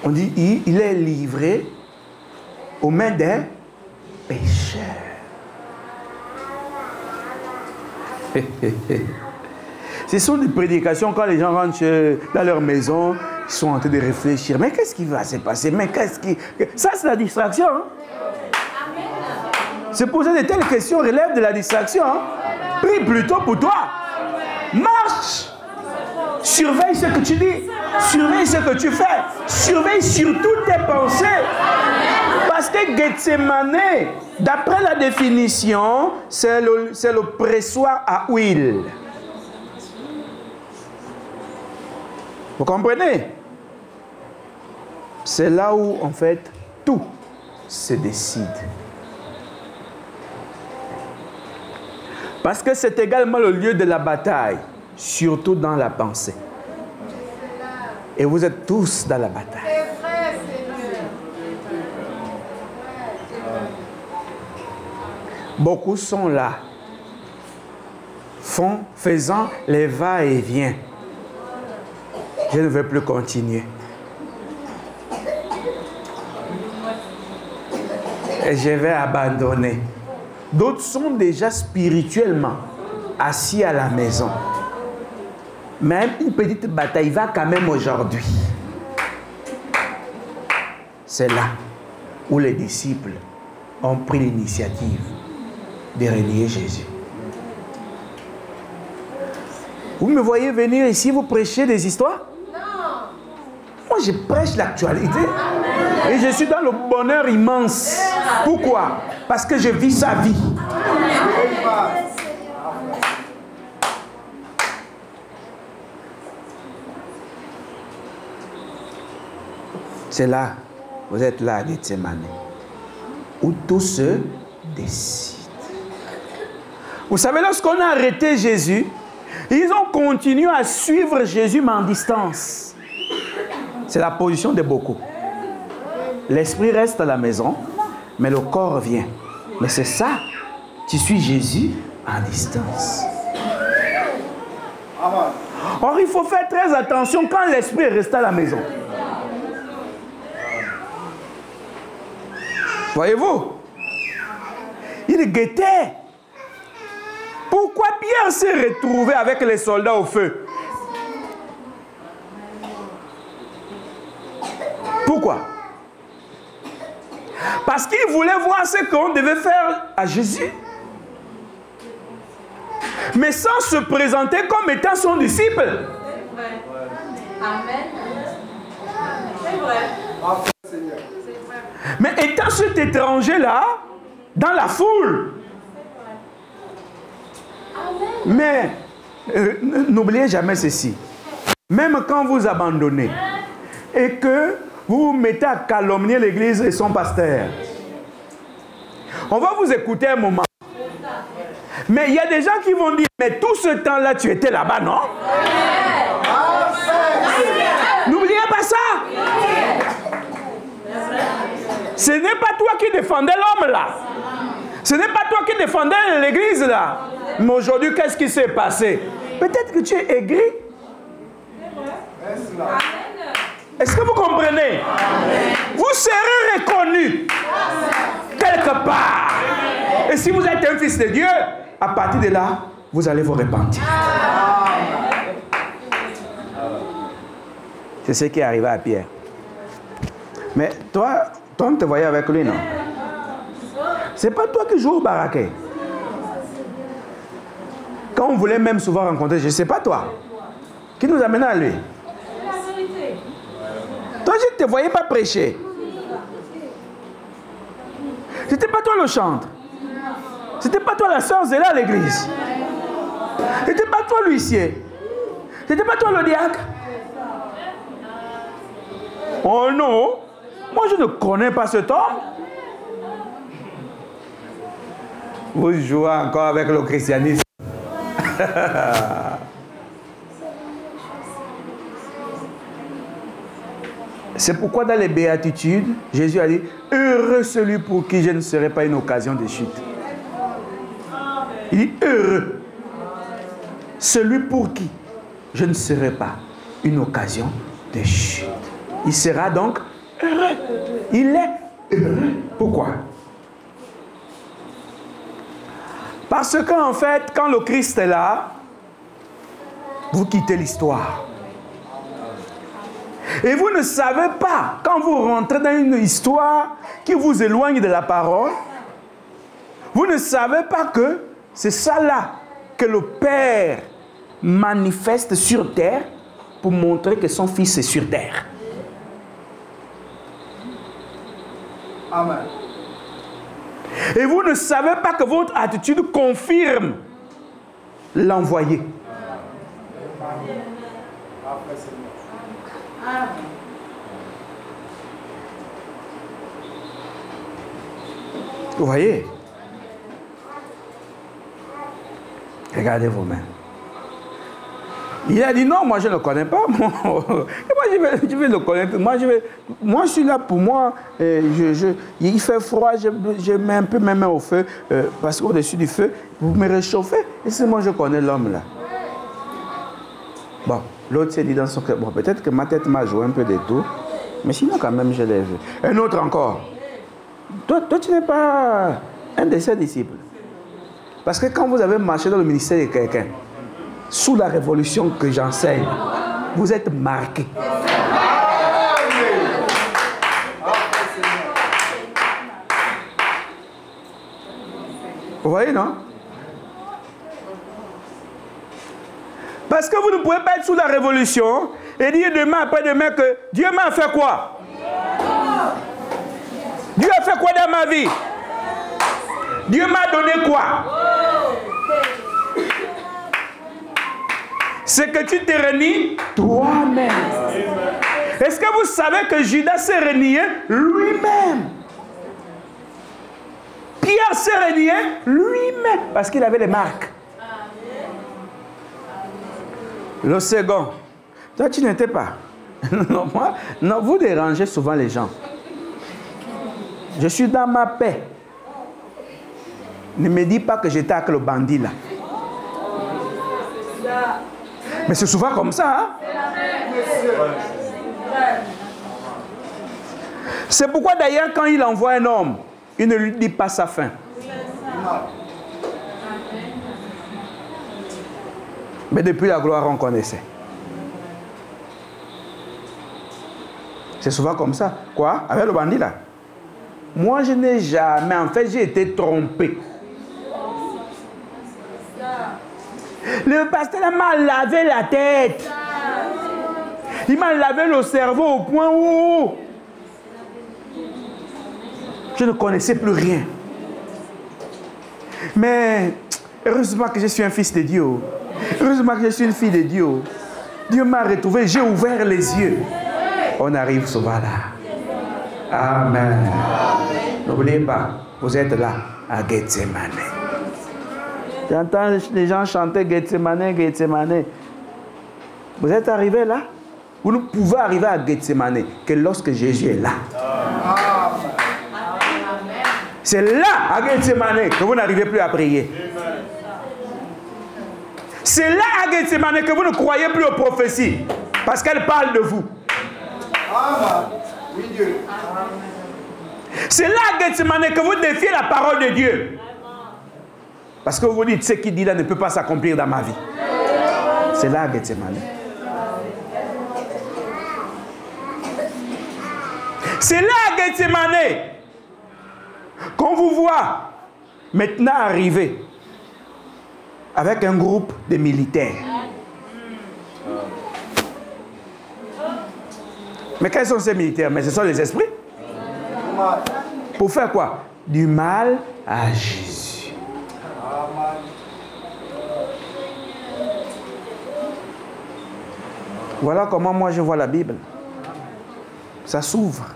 On dit, il est livré aux mains des pécheurs. Ce sont des prédications quand les gens rentrent dans leur maison, ils sont en train de réfléchir. Mais qu'est-ce qui va se passer? Mais qu'est-ce qui... Ça, c'est la distraction. Hein? Se poser de telles questions relève de la distraction. Hein? Prie plutôt pour toi. Marche. Surveille ce que tu dis. Surveille ce que tu fais. Surveille surtout tes pensées. Parce que Gethsemane, d'après la définition, c'est le pressoir à huile. Vous comprenez? C'est là où, en fait, tout se décide. Parce que c'est également le lieu de la bataille, surtout dans la pensée. Et vous êtes tous dans la bataille. Beaucoup sont là, faisant les va-et-vient. Je ne veux plus continuer. et je vais abandonner. D'autres sont déjà spirituellement assis à la maison. Même une petite bataille va quand même aujourd'hui. C'est là où les disciples ont pris l'initiative de renier Jésus. Vous me voyez venir ici, vous prêchez des histoires? Non. Moi, je prêche l'actualité. Et je suis dans le bonheur immense. Pourquoi? Parce que je vis sa vie. C'est là, vous êtes là à Gethsemane, où tout se décide. Vous savez, lorsqu'on a arrêté Jésus, ils ont continué à suivre Jésus, mais en distance. C'est la position de beaucoup. L'esprit reste à la maison, mais le corps vient. Mais c'est ça, tu suis Jésus en distance. Or, il faut faire très attention quand l'esprit reste à la maison. Voyez-vous? Il guettait. Pourquoi Pierre s'est retrouvé avec les soldats au feu? Pourquoi? Parce qu'il voulait voir ce qu'on devait faire à Jésus. Mais sans se présenter comme étant son disciple. C'est vrai. Amen. C'est vrai. Mais étant cet étranger-là, dans la foule. Mais n'oubliez jamais ceci. Même quand vous abandonnez et que vous vous mettez à calomnier l'église et son pasteur, on va vous écouter un moment. Mais il y a des gens qui vont dire, mais tout ce temps-là, tu étais là-bas, non? N'oubliez pas ça. Ce n'est pas toi qui défendais l'homme là. Ce n'est pas toi qui défendais l'église là. Mais aujourd'hui, qu'est-ce qui s'est passé? Peut-être que tu es aigri. Est-ce que vous comprenez? Vous serez reconnu quelque part. Et si vous êtes un fils de Dieu, à partir de là, vous allez vous repentir. C'est ce qui est arrivé à Pierre. Mais toi, on te voyait avec lui, non? C'est pas toi qui joues au baraquet. Quand on voulait même souvent rencontrer, je ne sais pas toi, qui nous amenait à lui. Toi, je ne te voyais pas prêcher. C'était pas toi le chantre. C'était pas toi la sœur Zéla à l'église. C'était pas toi l'huissier. C'était pas toi le diacre. Oh non, moi je ne connais pas cet homme. Vous jouez encore avec le christianisme. C'est pourquoi dans les béatitudes, Jésus a dit, heureux celui pour qui je ne serai pas une occasion de chute. Il dit heureux celui pour qui je ne serai pas une occasion de chute. Il sera donc heureux. Il est heureux. Pourquoi? Parce qu'en fait, quand le Christ est là, vous quittez l'histoire. Et vous ne savez pas, quand vous rentrez dans une histoire qui vous éloigne de la parole, vous ne savez pas que c'est ça là que le Père manifeste sur terre pour montrer que son Fils est sur terre. Amen. Et vous ne savez pas que votre attitude confirme l'envoyé. Vous voyez? Regardez vos mains. Il a dit non, moi je ne le connais pas. Moi, je vais le connaître. Moi je suis là pour moi. Il fait froid, je mets un peu mes mains au feu. Parce qu'au-dessus du feu, vous me réchauffez. Et c'est moi je connais l'homme là. Bon, l'autre s'est dit dans son cœur, bon, peut-être que ma tête m'a joué un peu des tours. Mais sinon quand même je l'ai vu. Un autre encore. Toi, tu n'es pas un de ses disciples. Parce que quand vous avez marché dans le ministère de quelqu'un, sous la révolution que j'enseigne, vous êtes marqué. Vous voyez, non? Parce que vous ne pouvez pas être sous la révolution et dire demain après-demain que Dieu m'a fait quoi? Dieu a fait quoi dans ma vie? Dieu m'a donné quoi? C'est que tu t'es renié toi-même. Est-ce que vous savez que Judas s'est renié lui-même? Pierre s'est renié lui-même parce qu'il avait les marques. Le second, toi tu n'étais pas. Non, moi, non, vous dérangez souvent les gens. Je suis dans ma paix. Ne me dis pas que j'étais avec le bandit là. Mais c'est souvent comme ça. Hein? C'est pourquoi d'ailleurs quand il envoie un homme, il ne lui dit pas sa fin. Mais depuis la gloire, on connaissait. C'est souvent comme ça. Quoi? Avec le bandit là. Moi, je n'ai jamais... En fait, j'ai été trompé. Le pasteur m'a lavé la tête. Il m'a lavé le cerveau au point où... je ne connaissais plus rien. Mais heureusement que je suis un fils de Dieu. Heureusement que je suis une fille de Dieu. Dieu m'a retrouvé, j'ai ouvert les yeux. On arrive souvent là. Amen. N'oubliez pas, vous êtes là à Gethsemane. J'entends les gens chanter Gethsemane, Gethsemane. Vous êtes arrivés là? Vous ne pouvez arriver à Gethsemane que lorsque Jésus est là. C'est là, à Gethsemane, que vous n'arrivez plus à prier. C'est là, à Gethsemane, que vous ne croyez plus aux prophéties. Parce qu'elles parlent de vous. Oui, Dieu. C'est là, à Gethsemane, que vous défiez la parole de Dieu. Parce que vous vous dites, ce qu'il dit là ne peut pas s'accomplir dans ma vie. C'est là, à Gethsemane. C'est là, à Gethsemane, qu'on vous voit maintenant arriver avec un groupe de militaires. Mais quels sont ces militaires? Mais ce sont les esprits. Pour faire quoi? Du mal à Jésus. Voilà comment moi je vois la Bible. Ça s'ouvre.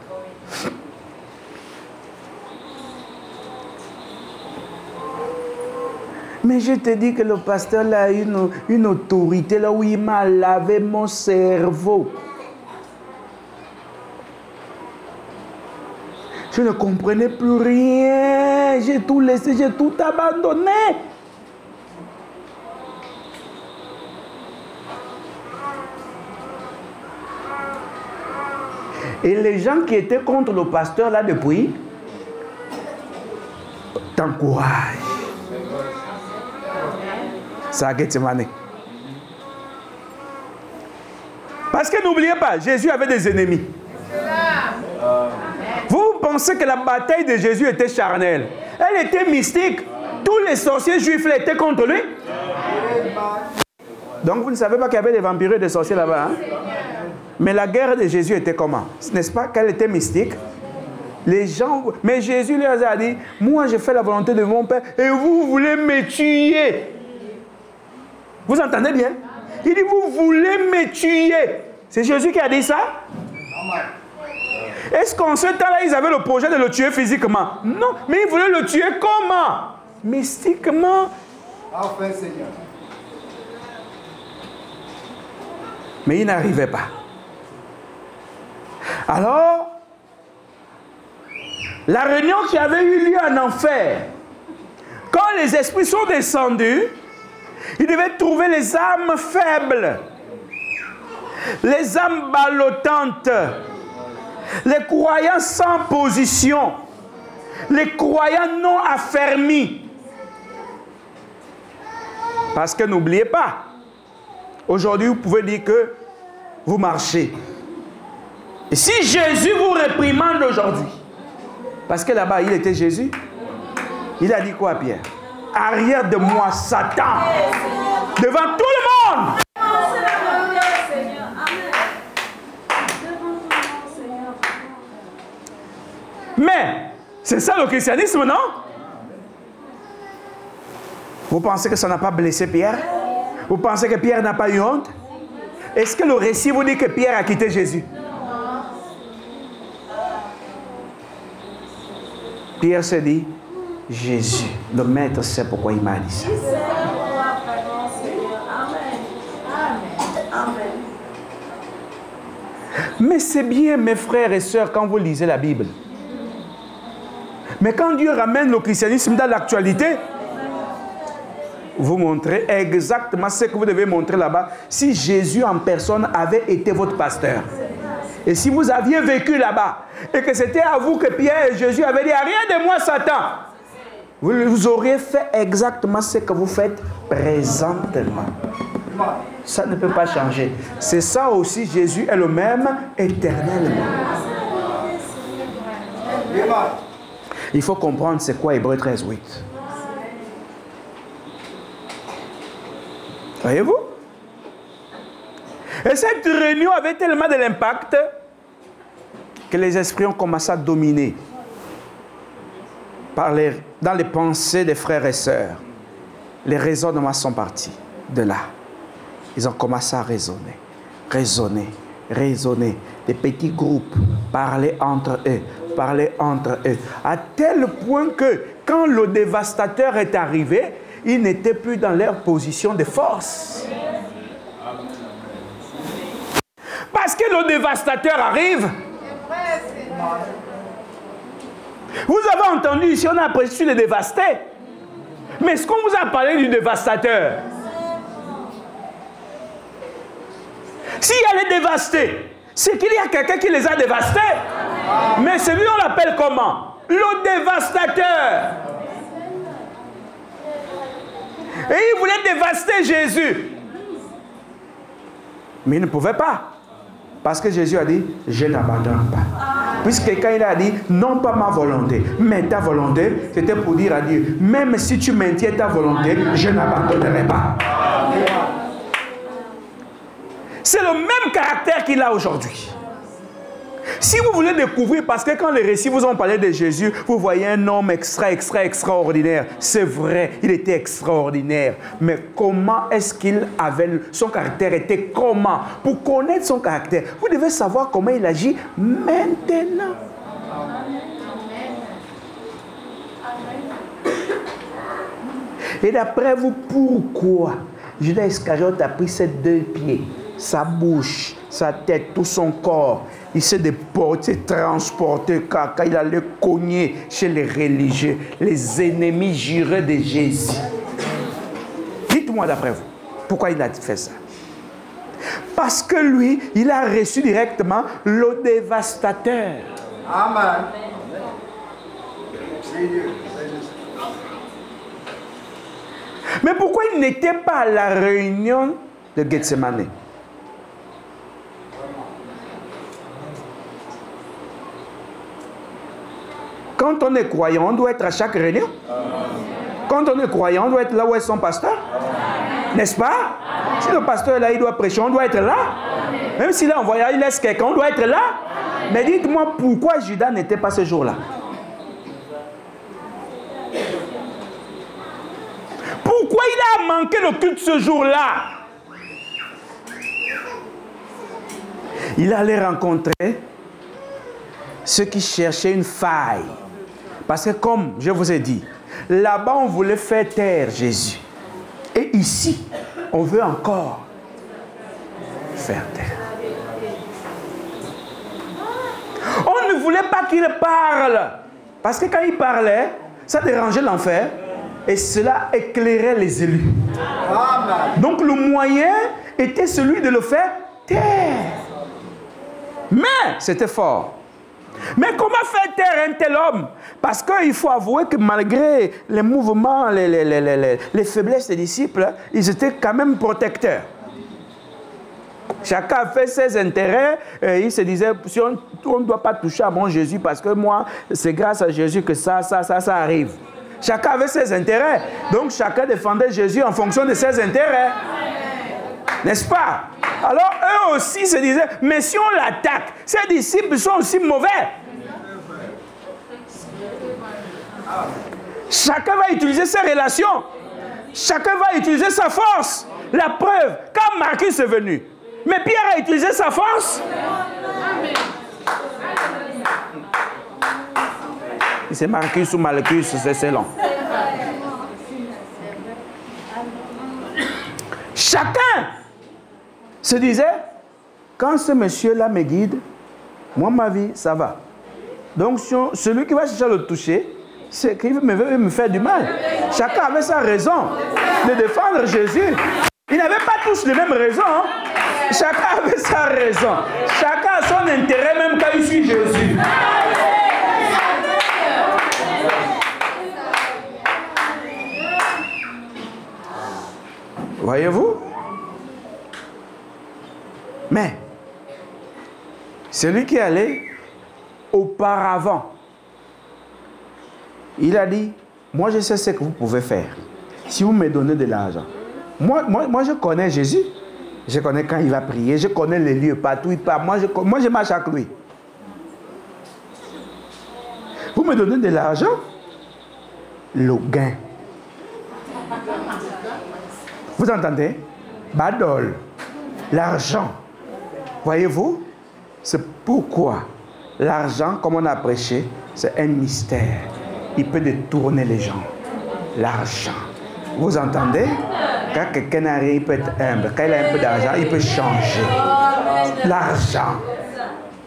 Mais je te dis que le pasteur là a une autorité là où il m'a lavé mon cerveau. Je ne comprenais plus rien. J'ai tout laissé, j'ai tout abandonné. Et les gens qui étaient contre le pasteur là depuis, t'encouragent. Ça a Gethsemane. Parce que n'oubliez pas, Jésus avait des ennemis. Vous pensez que la bataille de Jésus était charnelle? Elle était mystique. Tous les sorciers juifs là étaient contre lui. Donc vous ne savez pas qu'il y avait des vampires et des sorciers là-bas. Hein? Mais la guerre de Jésus était comment? N'est-ce pas qu'elle était mystique? Les gens... Mais Jésus leur a dit, moi je fais la volonté de mon Père et vous voulez me tuer. Vous entendez bien? Il dit, vous voulez me tuer. C'est Jésus qui a dit ça? Est-ce qu'en ce temps-là, ils avaient le projet de le tuer physiquement? Non, mais ils voulaient le tuer comment? Mystiquement. Enfin, Seigneur. Mais ils n'arrivaient pas. Alors, la réunion qui avait eu lieu en enfer, quand les esprits sont descendus, ils devaient trouver les âmes faibles, les âmes ballottantes, les croyants sans position, Les croyants non affermis. Parce que n'oubliez pas, aujourd'hui vous pouvez dire que vous marchez. Et si Jésus vous réprimande aujourd'hui, parce que là-bas il était Jésus, il a dit quoi à Pierre? Arrière de moi, Satan, devant tout le monde. Mais, c'est ça le christianisme, non? Vous pensez que ça n'a pas blessé Pierre? Vous pensez que Pierre n'a pas eu honte? Est-ce que le récit vous dit que Pierre a quitté Jésus? Pierre se dit, Jésus, le maître sait pourquoi il m'a dit ça. Mais c'est bien, mes frères et sœurs, quand vous lisez la Bible. Mais quand Dieu ramène le christianisme dans l'actualité, vous montrez exactement ce que vous devez montrer là-bas. Si Jésus en personne avait été votre pasteur, et si vous aviez vécu là-bas, et que c'était à vous que Pierre et Jésus avaient dit, rien de moi, Satan, vous auriez fait exactement ce que vous faites présentement. Ça ne peut pas changer. C'est ça aussi, Jésus est le même éternellement. Il faut comprendre c'est quoi Hébreux 13, 8. Voyez-vous? Et cette réunion avait tellement de l'impact que les esprits ont commencé à dominer dans les pensées des frères et sœurs. Les raisonnements sont partis de là. Ils ont commencé à raisonner, raisonner. Des petits groupes parlaient entre eux, à tel point que quand le dévastateur est arrivé, ils n'étaient plus dans leur position de force. Parce que le dévastateur arrive. Vous avez entendu ici, on a apprécié le dévasté. Mais est-ce qu'on vous a parlé du dévastateur? S'il y a les dévastés, c'est qu'il y a quelqu'un qui les a dévastés. Mais celui on l'appelle comment? Le dévastateur. Et il voulait dévaster Jésus. Mais il ne pouvait pas. Parce que Jésus a dit, je n'abandonne pas. Puisque quand il a dit, non pas ma volonté, mais ta volonté, c'était pour dire à Dieu, même si tu maintiens ta volonté, je n'abandonnerai pas. C'est le même caractère qu'il a aujourd'hui. Si vous voulez découvrir, parce que quand les récits vous ont parlé de Jésus, vous voyez un homme extraordinaire. C'est vrai, il était extraordinaire. Mais comment est-ce qu'il avait... Son caractère était comment? Pour connaître son caractère, vous devez savoir comment il agit maintenant. Et d'après vous, pourquoi Judas Iscariote a pris ses 2 pieds, sa bouche, sa tête, tout son corps? Il s'est déporté, transporté, quand il allait cogner chez les religieux, les ennemis jurés de Jésus. Dites-moi d'après vous, pourquoi il a fait ça? Parce que lui, il a reçu directement le dévastateur. Amen. Mais pourquoi il n'était pas à la réunion de Gethsemane? Quand on est croyant, on doit être à chaque réunion. Quand on est croyant, on doit être là où est son pasteur. N'est-ce pas? Si le pasteur est là, il doit prêcher, on doit être là. Même s'il est en voyage, il laisse quelqu'un, on doit être là. Mais dites-moi pourquoi Judas n'était pas ce jour-là? Pourquoi il a manqué le culte ce jour-là? Il allait rencontrer ceux qui cherchaient une faille. Parce que comme je vous ai dit, là-bas on voulait faire taire Jésus. Et ici, on veut encore faire taire. On ne voulait pas qu'il parle. Parce que quand il parlait, ça dérangeait l'enfer. Et cela éclairait les élus. Donc le moyen était celui de le faire taire. Mais c'était fort. Mais comment faire taire un tel homme? Parce qu'il faut avouer que malgré les mouvements, les faiblesses des disciples, ils étaient quand même protecteurs. Chacun a fait ses intérêts et il se disait, si on ne doit pas toucher à mon Jésus parce que moi, c'est grâce à Jésus que ça arrive. Chacun avait ses intérêts. Donc chacun défendait Jésus en fonction de ses intérêts. N'est-ce pas? Alors eux aussi se disaient, mais si on l'attaque, ces disciples sont aussi mauvais. Chacun va utiliser ses relations. Chacun va utiliser sa force. La preuve, quand Marcus est venu, mais Pierre a utilisé sa force. C'est Marcus ou Malchus, c'est long. Chacun se disait, quand ce monsieur-là me guide, moi, ma vie, ça va. Donc, celui qui va chercher à le toucher, c'est qu'il veut me faire du mal. Chacun avait sa raison de défendre Jésus. Ils n'avaient pas tous les mêmes raisons. Hein? Chacun avait sa raison. Chacun a son intérêt, même quand il suit Jésus. Voyez-vous? Mais, celui qui allait auparavant, il a dit, moi je sais ce que vous pouvez faire. Si vous me donnez de l'argent. Moi je connais Jésus. Je connais quand il va prier. Je connais les lieux partout il part. Moi je marche avec lui. Vous me donnez de l'argent, le gain. Vous entendez? Badol. L'argent. Voyez-vous? C'est pourquoi l'argent, comme on a prêché, c'est un mystère. Il peut détourner les gens. L'argent. Vous entendez? Quand quelqu'un n'a rien, il peut être humble. Quand il a un peu d'argent, il peut changer. L'argent.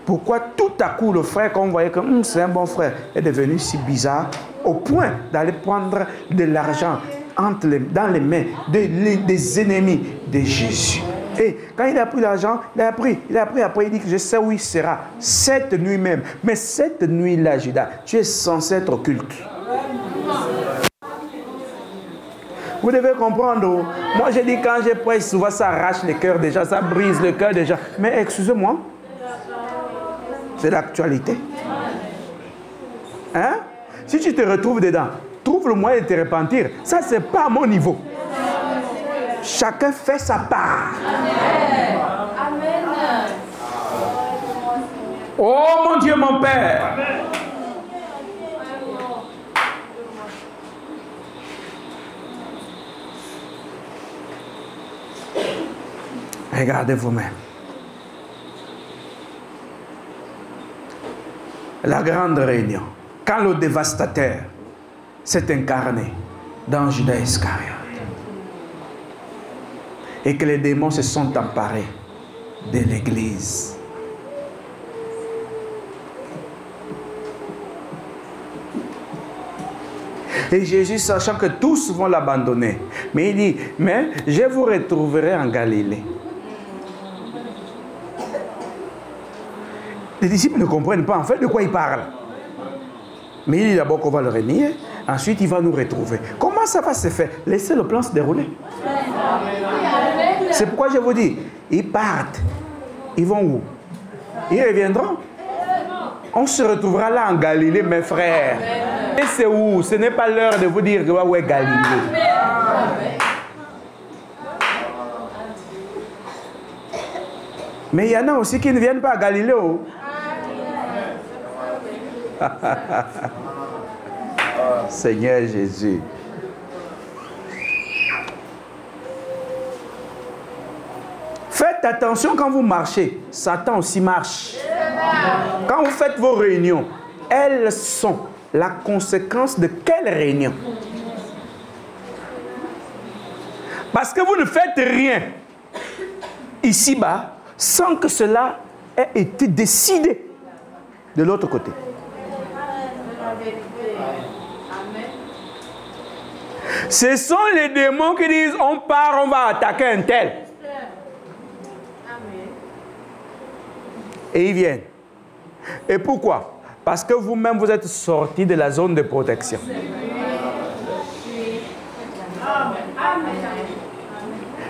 Pourquoi tout à coup le frère, quand on voyait que c'est un bon frère, est devenu si bizarre, au point d'aller prendre de l'argent dans les mains des ennemis de Jésus. Et quand il a pris l'argent, il a pris après, il dit que je sais où il sera, cette nuit même. Mais cette nuit-là, Judas, tu es censé être occulte. Vous devez comprendre. Moi, je dis quand je prêche, souvent ça arrache le cœur déjà, ça brise le cœur déjà. Mais excusez-moi, c'est l'actualité. Hein? Si tu te retrouves dedans, trouve le moyen de te repentir. Ça, c'est pas à mon niveau. Chacun fait sa part. Amen. Oh mon Dieu, mon Père. Regardez vous-même. La grande réunion. Quand le dévastateur s'est incarné dans Judas Iscariote. Et que les démons se sont emparés de l'Église. Et Jésus, sachant que tous vont l'abandonner, mais il dit, mais je vous retrouverai en Galilée. Les disciples ne comprennent pas en fait de quoi il parle. Mais il dit d'abord qu'on va le renier, ensuite il va nous retrouver. Comment ça va se faire? Laissez le plan se dérouler. C'est pourquoi je vous dis, ils partent. Ils vont où? Ils reviendront. On se retrouvera là en Galilée, mes frères. Et c'est où? Ce n'est pas l'heure de vous dire où est Galilée. Mais il y en a aussi qui ne viennent pas à Galilée. Seigneur Jésus. Faites attention quand vous marchez. Satan aussi marche. Quand vous faites vos réunions, elles sont la conséquence de quelle réunion? Parce que vous ne faites rien ici-bas sans que cela ait été décidé de l'autre côté. Ce sont les démons qui disent on part, on va attaquer un tel. Et ils viennent. Et pourquoi? Parce que vous-même, vous êtes sortis de la zone de protection.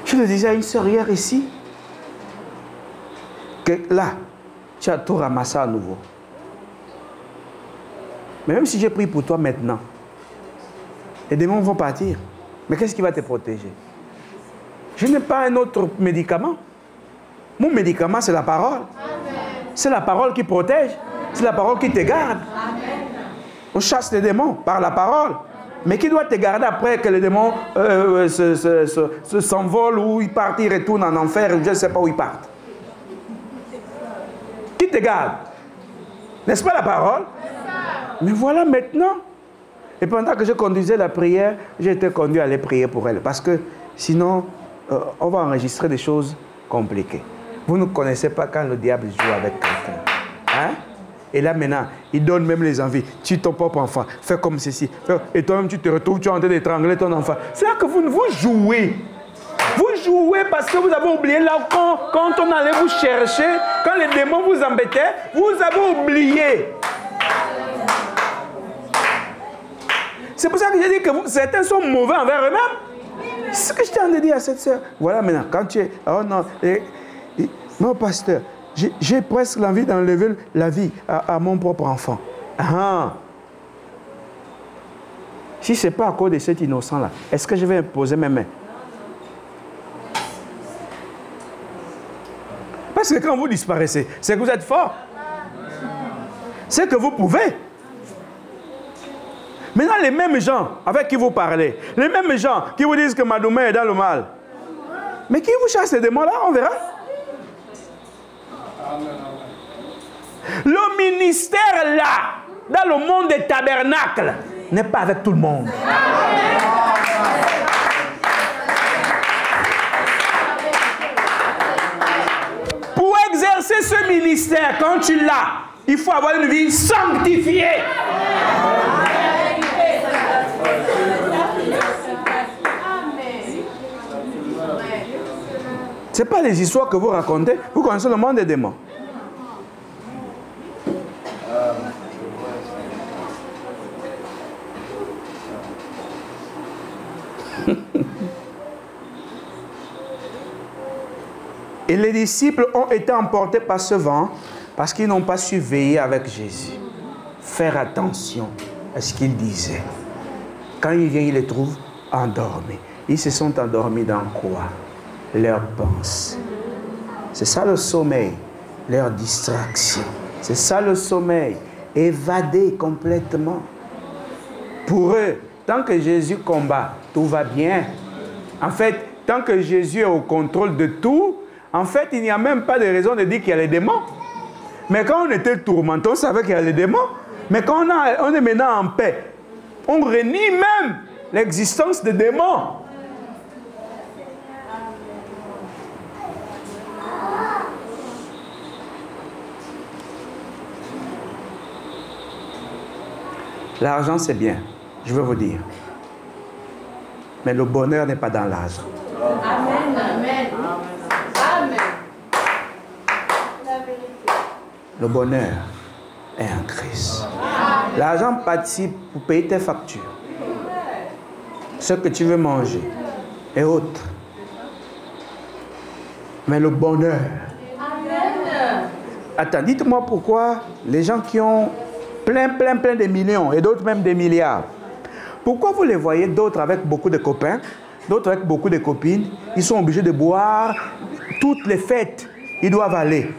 Je le disais à une sœur hier ici, que là, tu as tout ramassé à nouveau. Mais même si j'ai pris pour toi maintenant, les démons vont partir. Mais qu'est-ce qui va te protéger? Je n'ai pas un autre médicament. Mon médicament, c'est la parole. C'est la parole qui protège. C'est la parole qui te garde. On chasse les démons par la parole. Mais qui doit te garder après que les démons s'envolent ou ils partent, ils retournent en enfer, je ne sais pas où ils partent. Qui te garde? N'est-ce pas la parole? Mais voilà maintenant. Et pendant que je conduisais la prière, j'ai été conduit à aller prier pour elle. Parce que sinon, on va enregistrer des choses compliquées. Vous ne connaissez pas quand le diable joue avec quelqu'un. Hein? Et là maintenant, il donne même les envies. Tue ton propre enfant, fais comme ceci. Et toi-même tu te retrouves, tu es en train d'étrangler ton enfant. C'est là que vous jouez. Vous jouez parce que vous avez oublié là, quand on allait vous chercher, quand les démons vous embêtaient, vous avez oublié. C'est pour ça que j'ai dit que certains sont mauvais envers eux-mêmes. C'est ce que je t'ai en train de dire à cette soeur. Voilà maintenant, quand tu es... Oh non, mon pasteur, j'ai presque l'envie d'enlever la vie à mon propre enfant. Ah. Si ce n'est pas à cause de cet innocent-là, est-ce que je vais imposer mes mains? Parce que quand vous disparaissez, c'est que vous êtes fort. C'est que vous pouvez. Maintenant, les mêmes gens avec qui vous parlez, les mêmes gens qui vous disent que Madoumé est dans le mal, mais qui vous chasse ces démons-là, on verra. Le ministère là, dans le monde des tabernacles, n'est pas avec tout le monde. Pour exercer ce ministère, quand tu l'as, il faut avoir une vie sanctifiée. Ce n'est pas les histoires que vous racontez. Vous connaissez le monde des démons. Et les disciples ont été emportés par ce vent parce qu'ils n'ont pas su veiller avec Jésus. Faire attention à ce qu'il disait. Quand il vient, il les trouve endormis. Ils se sont endormis dans quoi? Leurs pensées. C'est ça le sommeil. Leur distraction. C'est ça le sommeil. Évadés complètement. Pour eux, tant que Jésus combat, tout va bien. En fait, tant que Jésus est au contrôle de tout, en fait, il n'y a même pas de raison de dire qu'il y a les démons. Mais quand on était tourmenté, on savait qu'il y a les démons. Mais quand on est maintenant en paix, on renie même l'existence des démons. L'argent, c'est bien, je veux vous dire. Mais le bonheur n'est pas dans l'argent. Amen, amen. Amen. Le bonheur est en Christ. L'argent participe pour payer tes factures, ce que tu veux manger et autres. Mais le bonheur. Amen. Attends, dites-moi pourquoi les gens qui ont plein de millions et d'autres même des milliards, pourquoi vous les voyez d'autres avec beaucoup de copains, d'autres avec beaucoup de copines, ils sont obligés de boire toutes les fêtes, ils doivent aller.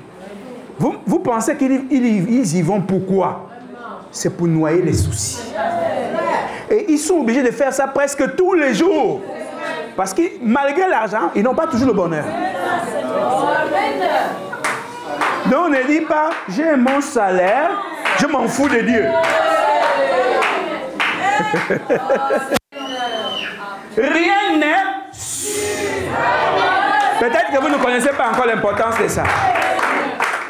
Vous pensez qu'ils y vont pourquoi? C'est pour noyer les soucis. Et ils sont obligés de faire ça presque tous les jours. Parce que malgré l'argent, ils n'ont pas toujours le bonheur. Donc on ne dit pas, j'ai mon salaire, je m'en fous de Dieu. Rien n'est... Peut-être que vous ne connaissez pas encore l'importance de ça.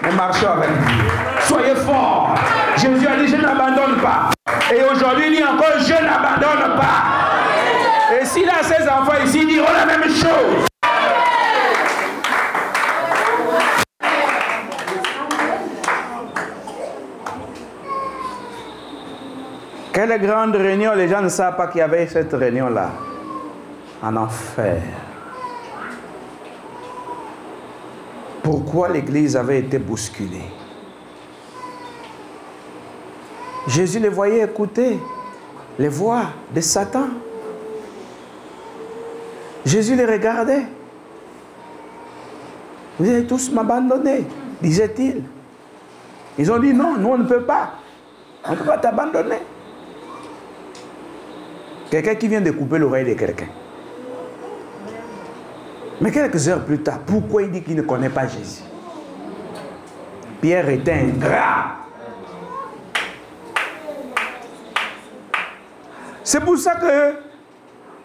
Mais marchons avec Dieu. Soyez forts. Jésus a dit, je n'abandonne pas. Et aujourd'hui, il dit encore, je n'abandonne pas. Et s'il a ses enfants ici, ils diront la même chose. Quelle grande réunion, les gens ne savent pas qu'il y avait cette réunion-là. En enfer. Pourquoi l'église avait été bousculée? Jésus les voyait écouter les voix de Satan. Jésus les regardait. Vous allez tous m'abandonner, disait-il. Ils ont dit non, nous on ne peut pas. On ne peut pas t'abandonner. Quelqu'un qui vient de couper l'oreille de quelqu'un. Mais quelques heures plus tard, pourquoi il dit qu'il ne connaît pas Jésus? Pierre était ingrat. C'est pour ça que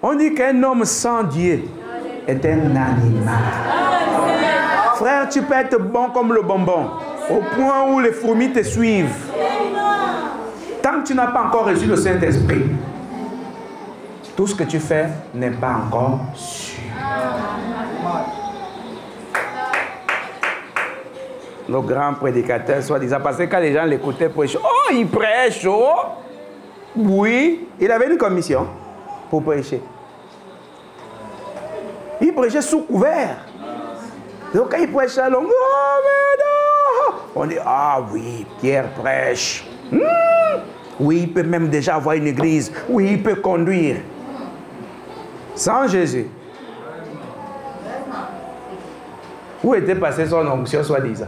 on dit qu'un homme sans Dieu est un animal. Frère, tu peux être bon comme le bonbon, au point où les fourmis te suivent. Tant que tu n'as pas encore reçu le Saint-Esprit, tout ce que tu fais n'est pas encore sûr. Le grand prédicateur, soi-disant, parce que quand les gens l'écoutaient prêcher, oh, il prêche, oh! Oui, il avait une commission pour prêcher. Il prêchait sous couvert. Donc quand il prêchait, on dit, ah oui, Pierre prêche. Oui, il peut même déjà avoir une église. Oui, il peut conduire. Sans Jésus. Où était passée son onction, soi-disant?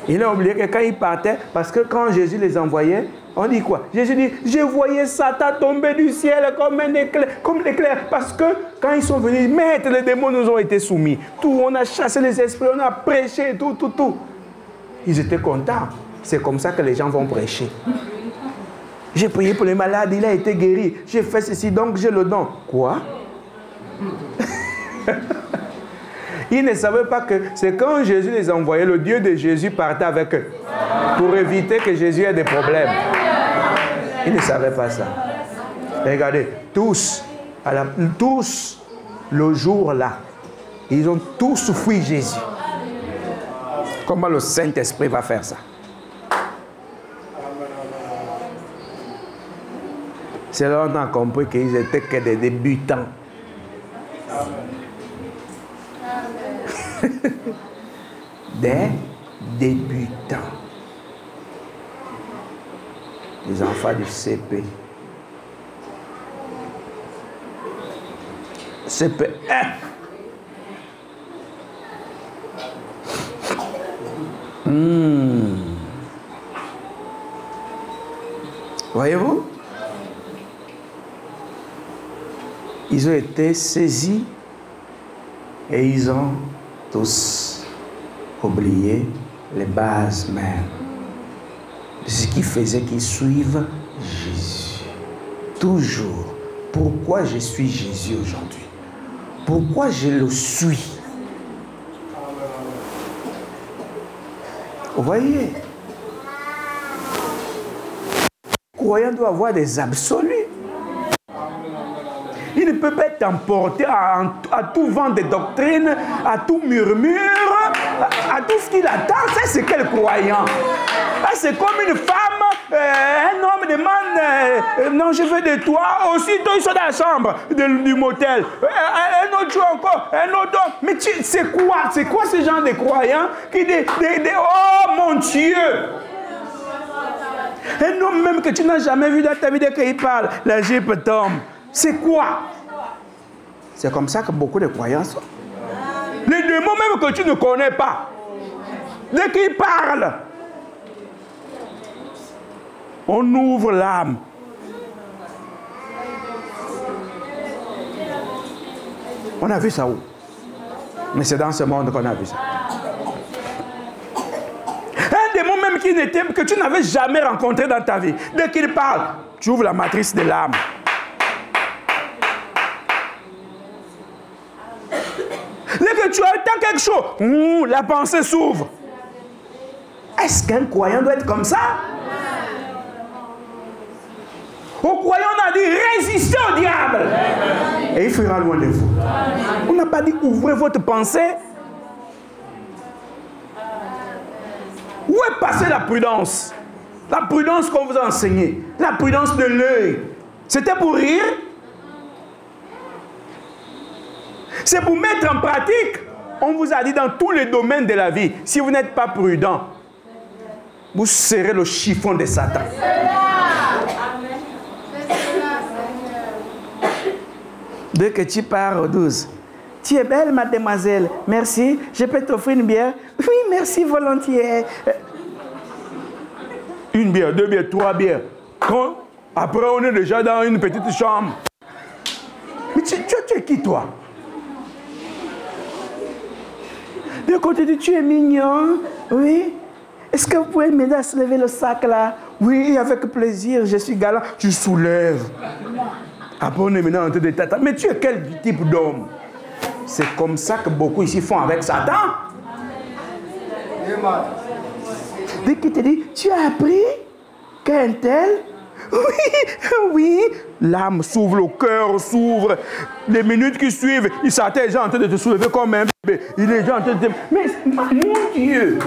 Il a oublié que quand il partait, parce que quand Jésus les envoyait, on dit quoi? Jésus dit, je voyais Satan tomber du ciel comme un éclair, comme l'éclair. Parce que quand ils sont venus, maître, les démons nous ont été soumis. Tout, on a chassé les esprits, on a prêché, tout. Ils étaient contents. C'est comme ça que les gens vont prêcher. J'ai prié pour les malades, il a été guéri. J'ai fait ceci, donc j'ai le don. Quoi? Ils ne savaient pas que c'est quand Jésus les envoyait, le Dieu de Jésus partait avec eux. Pour éviter que Jésus ait des problèmes. Ils ne savaient pas ça. Regardez, tous, le jour-là, ils ont tous fui Jésus. Comment le Saint-Esprit va faire ça? C'est là qu'on a compris qu'ils étaient que des débutants. Des débutants. Les enfants du CP. CP1. Voyez-vous? Ils ont été saisis et ils ont tous oublié les bases même de ce qui faisait qu'ils suivent Jésus. Toujours. Pourquoi je suis Jésus aujourd'hui? Pourquoi je le suis? Vous voyez? Le croyant doit avoir des absolus. Il ne peut pas être emporté à tout vent de doctrine, à tout murmure, à tout ce qu'il attend. Ça, c'est quel croyant? C'est comme une femme, un homme demande, non, je veux de toi. Aussitôt, ils sont dans la chambre du motel. Un autre jour encore, un autre homme. Mais c'est quoi? C'est quoi ce genre de croyant qui dit, oh mon Dieu! Un homme même que tu n'as jamais vu dans ta vie, dès qu'il parle, la jupe tombe. C'est quoi? C'est comme ça que beaucoup de croyants sont. Les démons même que tu ne connais pas, dès qu'ils parlent, on ouvre l'âme. On a vu ça où? Mais c'est dans ce monde qu'on a vu ça. Un démon même que tu n'avais jamais rencontré dans ta vie, dès qu'il parle, tu ouvres la matrice de l'âme. Dès que tu entends quelque chose, la pensée s'ouvre. Est-ce qu'un croyant doit être comme ça? Au croyant, on a dit résistez au diable. Et il fuira loin de vous. On n'a pas dit ouvrez votre pensée. Où est passée la prudence? La prudence qu'on vous a enseignée. La prudence de l'œil. C'était pour rire? C'est pour mettre en pratique. On vous a dit dans tous les domaines de la vie, si vous n'êtes pas prudent, vous serez le chiffon de Satan. Dès que tu pars au 12, tu es belle, mademoiselle. Merci. Je peux t'offrir une bière? Oui, merci, volontiers. Une bière, 2 bières, 3 bières. Après, on est déjà dans une petite chambre. Mais tu es qui, toi? De côté de tu es mignon. Oui. Est-ce que vous pouvez m'aider à soulever le sac là? Oui, avec plaisir, je suis galant. Tu soulèves. Après, on est maintenant en train de t'attendre. Mais tu es quel type d'homme? C'est comme ça que beaucoup ici font avec Satan. Dès qu'il te dit, tu as appris qu'un tel? Oui, oui. L'âme s'ouvre, le cœur s'ouvre. Les minutes qui suivent, Satan est déjà en train de te soulever comme un bébé. Il est déjà en train de te... Mais mon Dieu!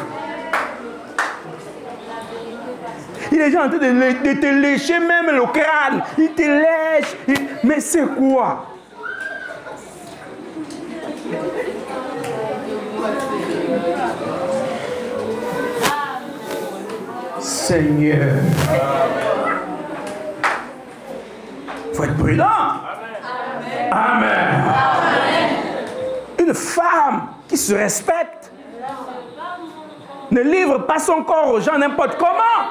Il est déjà en train de te lécher même le crâne. Il te lèche. Mais c'est quoi? Seigneur. Il faut être prudent. Amen. Une femme qui se respecte ne livre pas son corps aux gens n'importe comment.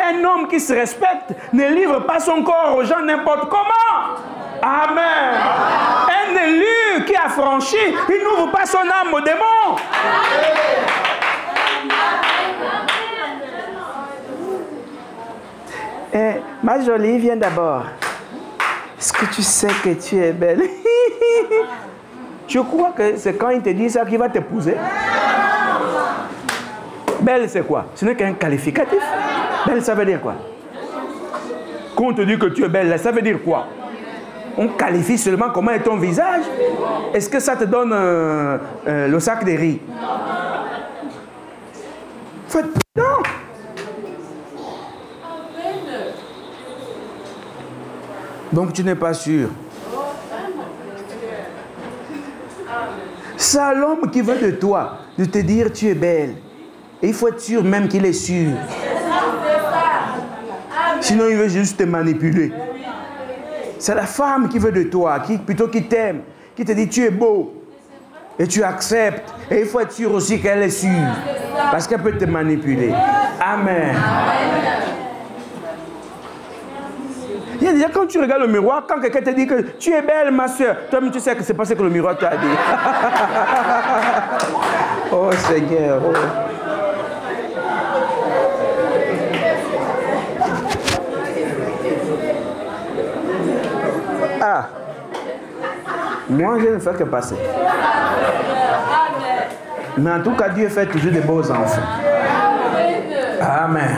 Un homme qui se respecte ne livre pas son corps aux gens n'importe comment. Amen. Un élu qui a franchi, il n'ouvre pas son âme aux démons. Ma jolie, viens d'abord. Est-ce que tu sais que tu es belle? Je crois que c'est quand il te dit ça qu'il va t'épouser. Belle, c'est quoi? Ce n'est qu'un qualificatif. Belle, ça veut dire quoi? Quand on te dit que tu es belle, ça veut dire quoi? On qualifie seulement comment est ton visage. Est-ce que ça te donne le sac de riz? Faut être prudent. Donc tu n'es pas sûr. C'est l'homme qui veut de toi, de te dire tu es belle. Et il faut être sûr même qu'il est sûr. Sinon il veut juste te manipuler. C'est la femme qui veut de toi, plutôt qui t'aime, qui te dit tu es beau. Et tu acceptes. Et il faut être sûr aussi qu'elle est sûre. Parce qu'elle peut te manipuler. Amen. Il y a déjà quand tu regardes le miroir, quand quelqu'un te dit que tu es belle ma soeur, toi-même tu sais que c'est pas ce que le miroir t'a dit. Oh Seigneur. Oh. Ah. Moi je ne fais que passer. Mais en tout cas Dieu fait toujours de beaux enfants. Amen.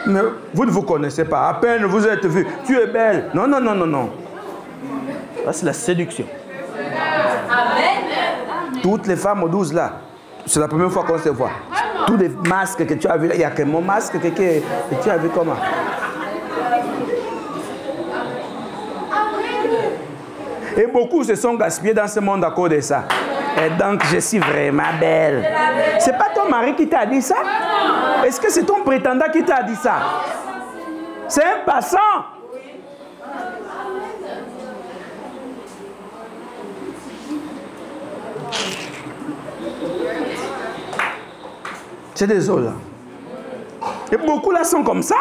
Mais vous ne vous connaissez pas. À peine vous êtes vus. Tu es belle. Non, non, non, non, non. Ça, c'est la séduction. Amen. Toutes les femmes aux 12 là, c'est la première fois qu'on se voit. Tous les masques que tu as vus là, il n'y a que mon masque que tu as vu comment? Et beaucoup se sont gaspillés dans ce monde à cause de ça. Et donc, je suis vraiment belle. C'est pas ton mari qui t'a dit ça? Est-ce que c'est ton prétendant qui t'a dit ça? C'est un passant. C'est désolé. Et beaucoup là sont comme ça.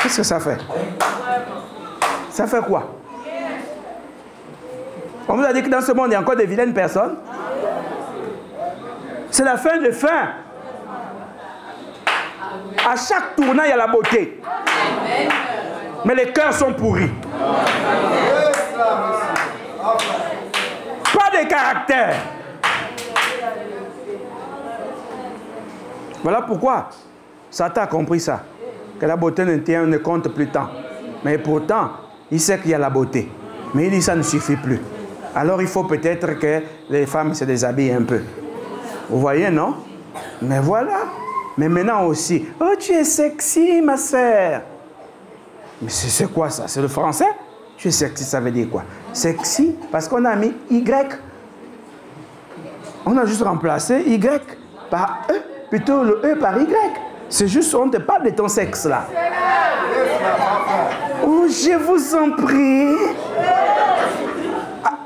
Qu'est-ce que ça fait? Ça fait quoi? On vous a dit que dans ce monde, il y a encore des vilaines personnes. C'est la fin de fin. À chaque tournant, il y a la beauté. Mais les cœurs sont pourris. Pas de caractère. Voilà pourquoi Satan a compris ça. Que la beauté ne compte plus tant. Mais pourtant, il sait qu'il y a la beauté. Mais il dit ça ne suffit plus. Alors il faut peut-être que les femmes se déshabillent un peu. Vous voyez, non? Mais voilà. Mais maintenant aussi, oh, tu es sexy, ma sœur. Mais c'est quoi ça? C'est le français? Tu es sexy, ça veut dire quoi? Sexy, parce qu'on a mis Y. On a juste remplacé Y par E, plutôt le E par Y. C'est juste, on te parle de ton sexe là. Oh, je vous en prie. Ah,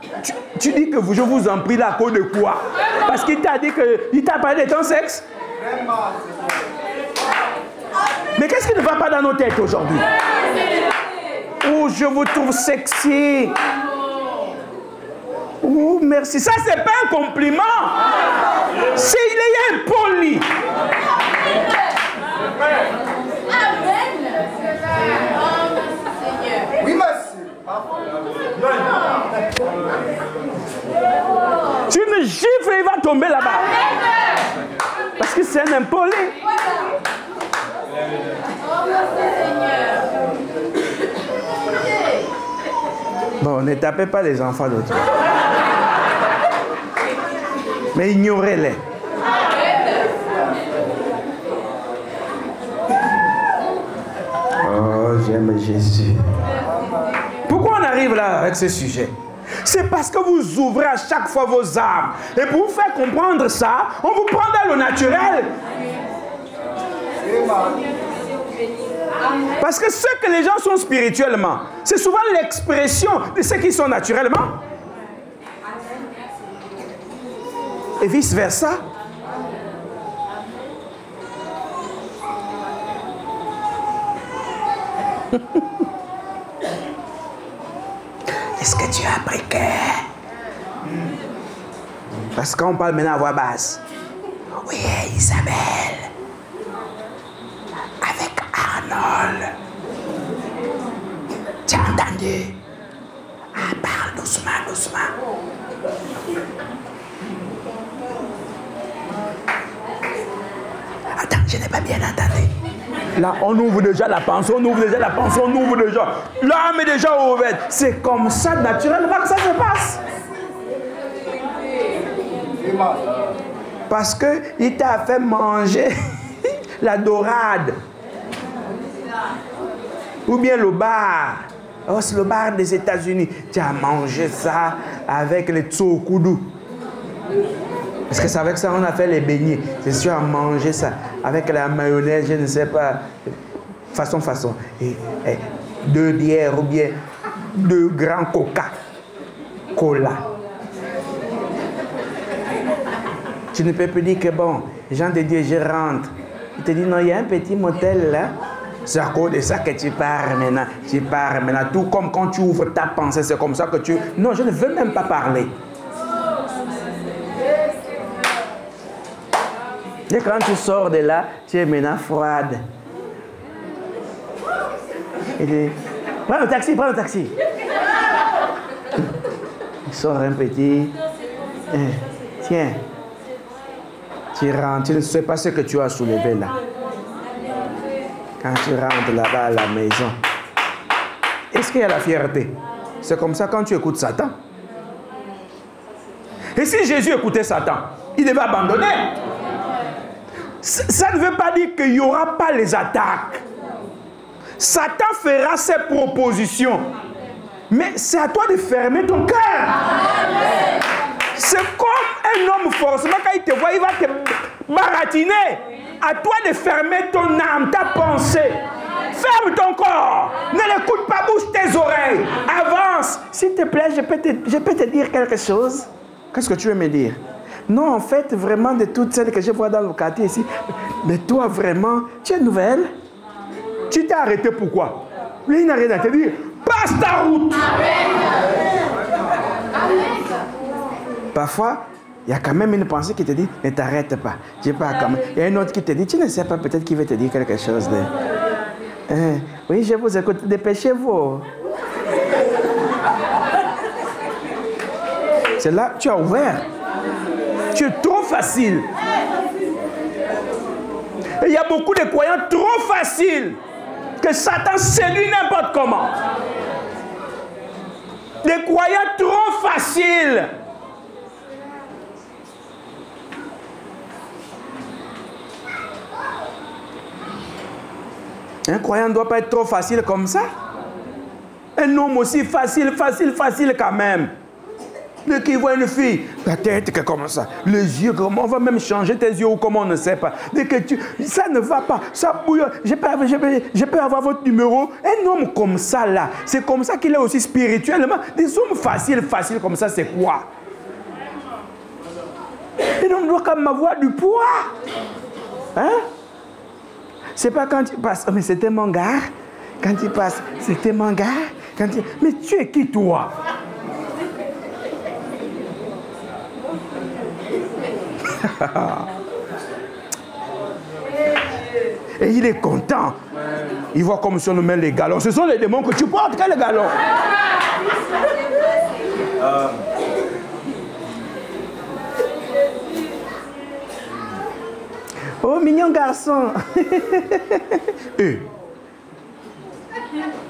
tu dis que je vous en prie là à cause de quoi? Parce qu'il t'a dit qu'il t'a parlé de ton sexe? Mais qu'est-ce qui ne va pas dans nos têtes aujourd'hui? Oh, je vous trouve sexy. Oh, merci. Ça, c'est pas un compliment. C'est il est impoli. Oui, merci. Tu me gifles et il va tomber là-bas. Parce que c'est un impoli. Bon, ne tapez pas les enfants d'autres. Mais ignorez-les. Oh, j'aime Jésus. Pourquoi on arrive là avec ce sujet? C'est parce que vous ouvrez à chaque fois vos âmes. Et pour vous faire comprendre ça, on vous prend dans le naturel. Parce que ce que les gens sont spirituellement, c'est souvent l'expression de ce qu'ils sont naturellement. Et vice-versa. Est-ce que tu as appris que... Parce qu'on parle maintenant à voix basse. Oui, Isabelle. Avec Arnold. Tu as entendu? Ah, parle doucement, doucement. Attends, je n'ai pas bien entendu. Là, on ouvre déjà la pensée, on ouvre déjà la pensée, on ouvre déjà. L'âme est déjà ouverte. C'est comme ça, naturellement, que ça se passe. Parce qu'il t'a fait manger la dorade. Ou bien le bar. Oh, c'est le bar des États-Unis. Tu as mangé ça avec les tsokoudou. Parce que c'est avec ça qu'on a fait les beignets. C'est sûr, à manger ça avec la mayonnaise, je ne sais pas. Façon. Et 2 bières ou bien 2 grands Coca-Cola. Tu ne peux plus dire que bon, les gens te disent je rentre. Ils te disent non, il y a un petit motel là. C'est à cause de ça que tu pars maintenant. Tu pars maintenant. Tout comme quand tu ouvres ta pensée, c'est comme ça que tu... Non, je ne veux même pas parler. Et quand tu sors de là, tu es maintenant froide. Il dit, prends le taxi, prends le taxi. Il sort un petit. Tiens. Tu rentres, tu ne sais pas ce que tu as soulevé là. Quand tu rentres là-bas à la maison, est-ce qu'il y a la fierté? C'est comme ça quand tu écoutes Satan. Et si Jésus écoutait Satan, il devait abandonner. Ça ne veut pas dire qu'il n'y aura pas les attaques. Satan fera ses propositions. Mais c'est à toi de fermer ton cœur. C'est comme un homme, forcément, quand il te voit, il va te baratiner. À toi de fermer ton âme, ta pensée. Ferme ton corps. Ne l'écoute pas, bouge tes oreilles. Avance. S'il te plaît, je peux te dire quelque chose. Qu'est-ce que tu veux me dire? Non, en fait, vraiment, de toutes celles que je vois dans le quartier ici, mais toi, vraiment, tu es nouvelle. Tu t'es arrêté pourquoi? Lui, il n'a rien à te dire. Passe ta route. Parfois, il y a quand même une pensée qui te dit, ne t'arrête pas. Il y a une autre qui te dit, tu ne sais pas, peut-être qu'il veut te dire quelque chose. Oui, je vous écoute, dépêchez-vous. C'est là, tu as ouvert. Tu es trop facile. Et il y a beaucoup de croyants trop faciles que Satan séduit n'importe comment. Des croyants trop faciles. Un croyant ne doit pas être trop facile comme ça. Un homme aussi facile quand même. Dès qu'il voit une fille, la tête que comme ça, les yeux, comment on va même changer tes yeux ou comment on ne sait pas. Dès que ça ne va pas, ça bouille, je peux avoir votre numéro. Un homme comme ça là, c'est comme ça qu'il est aussi spirituellement. Des hommes faciles comme ça, c'est quoi? Et donc on doit quand même avoir du poids. Hein? C'est pas quand tu passes, oh, mais c'était mon gars. Quand tu passes, c'était mon gars. Mais tu es qui toi? Et il est content. Il voit comme si on nous met les galons. Ce sont les démons que tu portes, quel galon? Oh, mignon garçon.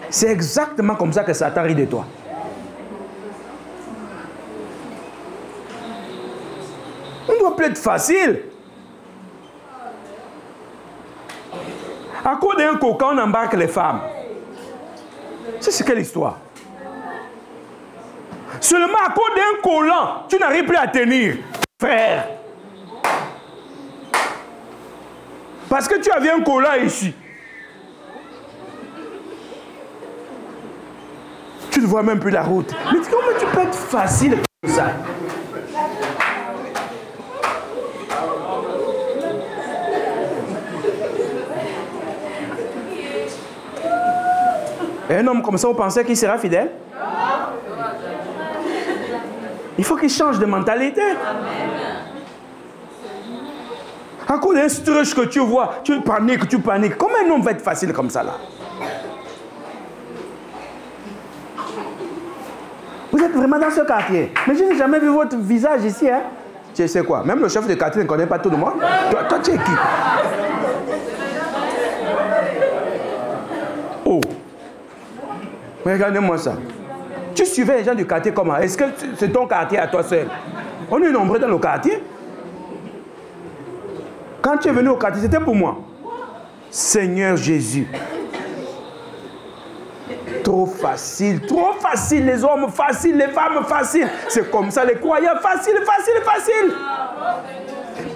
C'est exactement comme ça que Satan rit de toi. On ne doit plus être facile. À cause d'un coca, on embarque les femmes. C'est quelle histoire? Seulement à cause d'un collant, tu n'arrives plus à tenir. Frère. Parce que tu avais un collant ici. Tu ne vois même plus la route. Mais comment tu peux être facile comme ça? Et un homme comme ça, vous pensez qu'il sera fidèle? Il faut qu'il change de mentalité. À cause d'un struche que tu vois, tu paniques. Comment un homme va être facile comme ça là? Vous êtes vraiment dans ce quartier. Mais je n'ai jamais vu votre visage ici. Hein? Tu sais quoi? Même le chef de quartier ne connaît pas tout le monde. Toi tu es qui? Oh! Regardez-moi ça. Tu suivais les gens du quartier comment? Est-ce que c'est ton quartier à toi seul? On est nombreux dans le quartier. Quand tu es venu au quartier, c'était pour moi. Seigneur Jésus. Trop facile, les hommes faciles, les femmes faciles. C'est comme ça, les croyants faciles.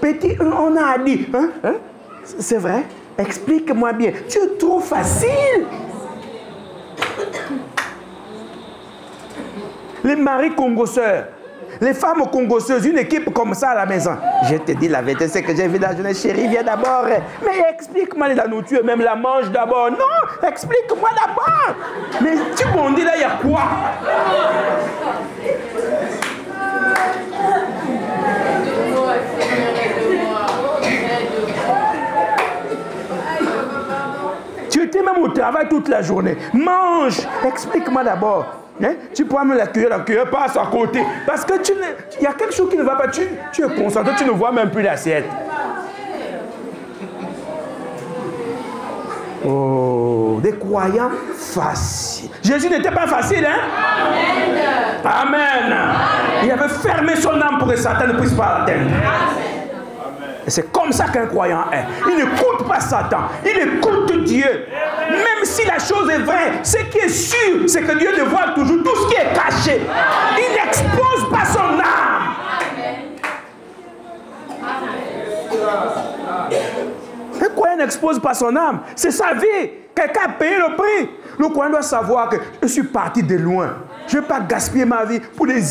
Petit, on a dit, hein? C'est vrai? Explique-moi bien. Tu es trop facile. Les maris congosseurs, les femmes congosseuses, une équipe comme ça à la maison. Je te dis la vérité, c'est que j'ai vu la journée, chérie, viens d'abord. Mais explique-moi la nourriture, même la mange d'abord. Non, explique-moi d'abord. Mais tu bondis là, il y a quoi? Tu étais même au travail toute la journée. Mange, explique-moi d'abord. Hein? Tu pourras me la cuillère passe à côté. Parce que il y a quelque chose qui ne va pas. Tu es concentré, tu ne vois même plus l'assiette. Oh, des croyants faciles. Jésus n'était pas facile, hein? Amen. Il avait fermé son âme pour que Satan ne puisse pas l'atteindre. Et c'est comme ça qu'un croyant est. Il n'écoute pas Satan, il écoute Dieu. Même si la chose est vraie, ce qui est sûr, c'est que Dieu dévoile toujours tout ce qui est caché. Il n'expose pas son âme. Un croyant n'expose pas son âme. C'est sa vie. Quelqu'un a payé le prix. Le croyant doit savoir que je suis parti de loin. Je ne vais pas gaspiller ma vie pour des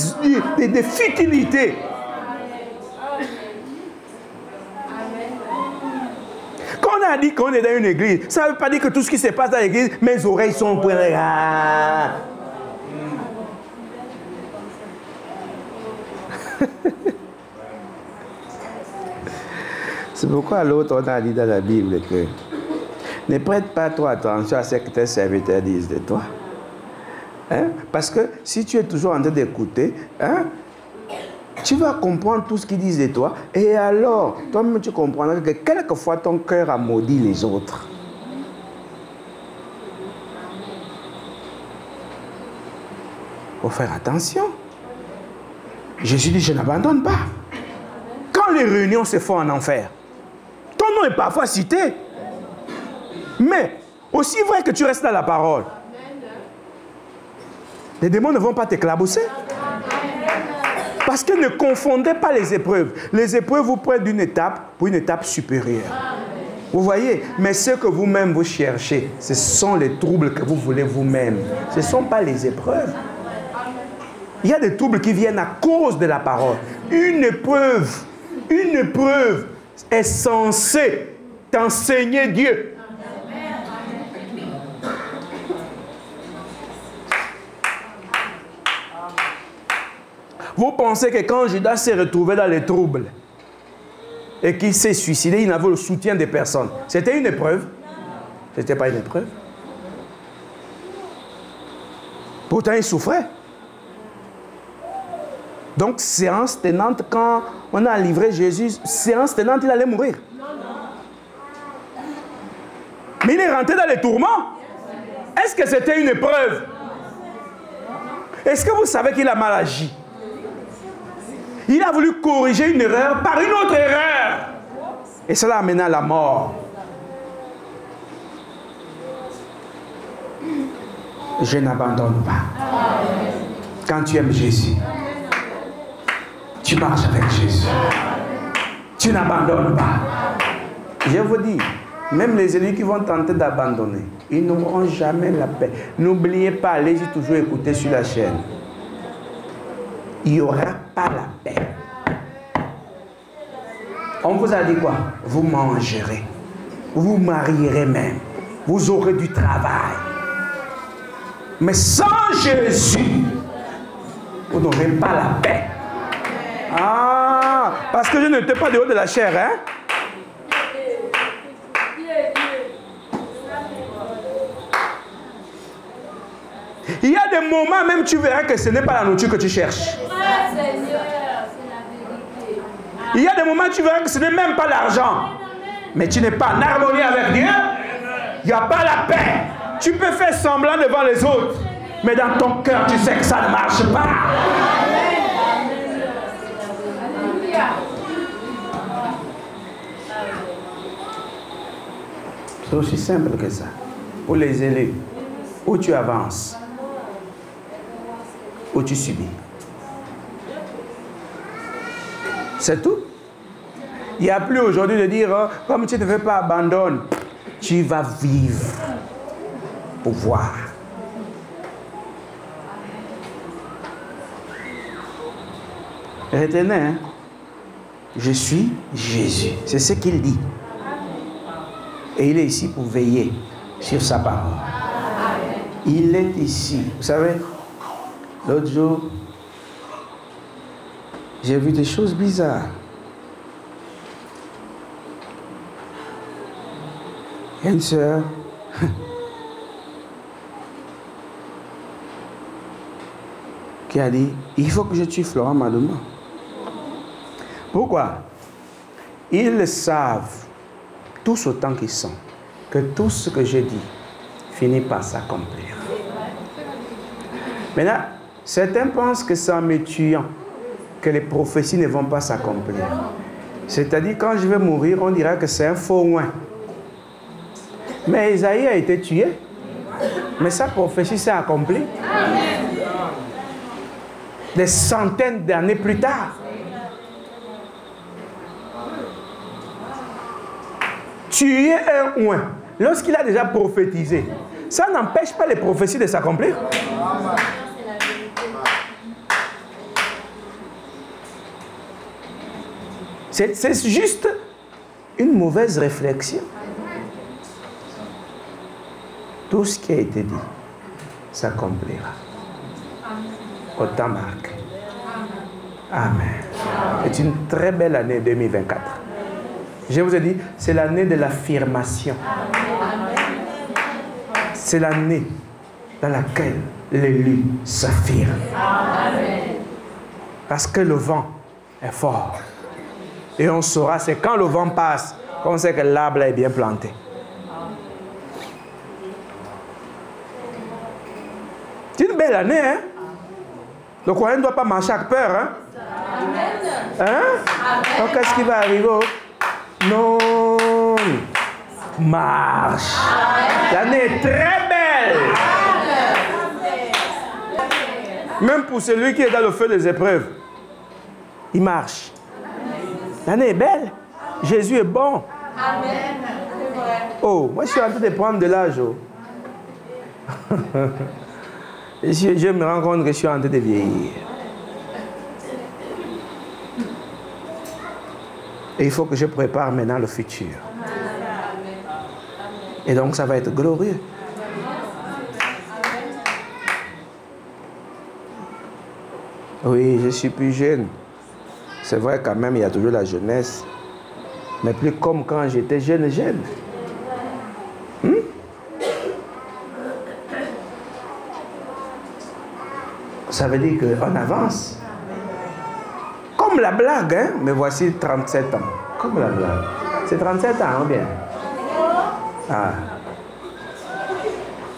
futilités. Quand on a dit qu'on est dans une église, ça ne veut pas dire que tout ce qui se passe dans l'église, mes oreilles sont pour C'est pourquoi l'autre, on a dit dans la Bible que ne prête pas trop attention à ce que tes serviteurs disent de toi. Hein? Parce que si tu es toujours en train d'écouter, hein, tu vas comprendre tout ce qu'ils disent de toi. Et alors, toi-même, tu comprendras que quelquefois, ton cœur a maudit les autres. faut faire attention. Jésus dit, je n'abandonne pas. Quand les réunions se font en enfer, ton nom est parfois cité. Mais, aussi vrai que tu restes dans la parole, les démons ne vont pas t'éclabousser. Parce que ne confondez pas les épreuves. Les épreuves vous prennent d'une étape pour une étape supérieure. Vous voyez, mais ce que vous-même vous cherchez, ce sont les troubles que vous voulez vous-même. Ce ne sont pas les épreuves. Il y a des troubles qui viennent à cause de la parole. Une épreuve est censée t'enseigner Dieu. Vous pensez que quand Judas s'est retrouvé dans les troubles et qu'il s'est suicidé, il n'avait le soutien des personnes. C'était une épreuve? Ce n'était pas une épreuve. Pourtant, il souffrait. Donc, séance tenante, quand on a livré Jésus, séance tenante, il allait mourir. Mais il est rentré dans les tourments. Est-ce que c'était une épreuve? Est-ce que vous savez qu'il a mal agi? Il a voulu corriger une erreur par une autre erreur. Et cela a amené à la mort. Je n'abandonne pas. Quand tu aimes Jésus, tu marches avec Jésus. Tu n'abandonnes pas. Je vous dis, même les élus qui vont tenter d'abandonner, ils n'auront jamais la paix. N'oubliez pas, allez-y toujours écouter sur la chaîne. Il n'y aura pas la paix. On vous a dit quoi? Vous mangerez. Vous vous marierez même. Vous aurez du travail. Mais sans Jésus, vous n'aurez pas la paix. Ah, parce que je n'étais pas dehors de la chair, hein? Il y a des moments même tu verras que ce n'est pas la nourriture que tu cherches. Il y a des moments tu verras que ce n'est même pas l'argent. Mais tu n'es pas en harmonie avec Dieu. Il n'y a pas la paix. Tu peux faire semblant devant les autres. Mais dans ton cœur, tu sais que ça ne marche pas. C'est aussi simple que ça. Pour les élus, où tu avances, où tu subis. C'est tout. Il n'y a plus aujourd'hui de dire, oh, comme tu ne veux pas abandonner, tu vas vivre pour voir. Retenez, hein? Je suis Jésus. C'est ce qu'il dit. Et il est ici pour veiller sur sa parole. Il est ici. Vous savez, l'autre jour, j'ai vu des choses bizarres. Il y a une sœur qui a dit, il faut que je tue Florent Madouma. Pourquoi? Ils savent, tous autant qu'ils sont, que tout ce que je dis finit par s'accomplir. Maintenant, certains pensent que c'est en me tuant que les prophéties ne vont pas s'accomplir. C'est-à-dire, quand je vais mourir, on dira que c'est un faux oin. Mais Isaïe a été tué. Mais sa prophétie s'est accomplie. Des centaines d'années plus tard. Tuer un oin, lorsqu'il a déjà prophétisé, ça n'empêche pas les prophéties de s'accomplir. C'est juste une mauvaise réflexion. Tout ce qui a été dit s'accomplira. Au temps marqué. Amen. C'est une très belle année 2024. Je vous ai dit, c'est l'année de l'affirmation. C'est l'année dans laquelle l'élu s'affirme. Parce que le vent est fort. Et on saura, c'est quand le vent passe qu'on sait que l'arbre est bien planté. C'est une belle année, hein? Le croyant ne doit pas marcher avec peur. Hein? Hein? Donc, qu'est-ce qui va arriver? Non. Marche. L'année est très belle. Même pour celui qui est dans le feu des épreuves, il marche. L'année est belle. Jésus est bon. Amen. Oh, moi je suis en train de prendre de l'âge. Oh. Je me rends compte que je suis en train de vieillir. Et il faut que je prépare maintenant le futur. Et donc ça va être glorieux. Oui, je suis plus jeune. C'est vrai quand même, il y a toujours la jeunesse. Mais plus comme quand j'étais jeune. Ça veut dire qu'on avance. Comme la blague, hein? Mais voici 37 ans. Comme la blague. C'est 37 ans, ou bien? Ah.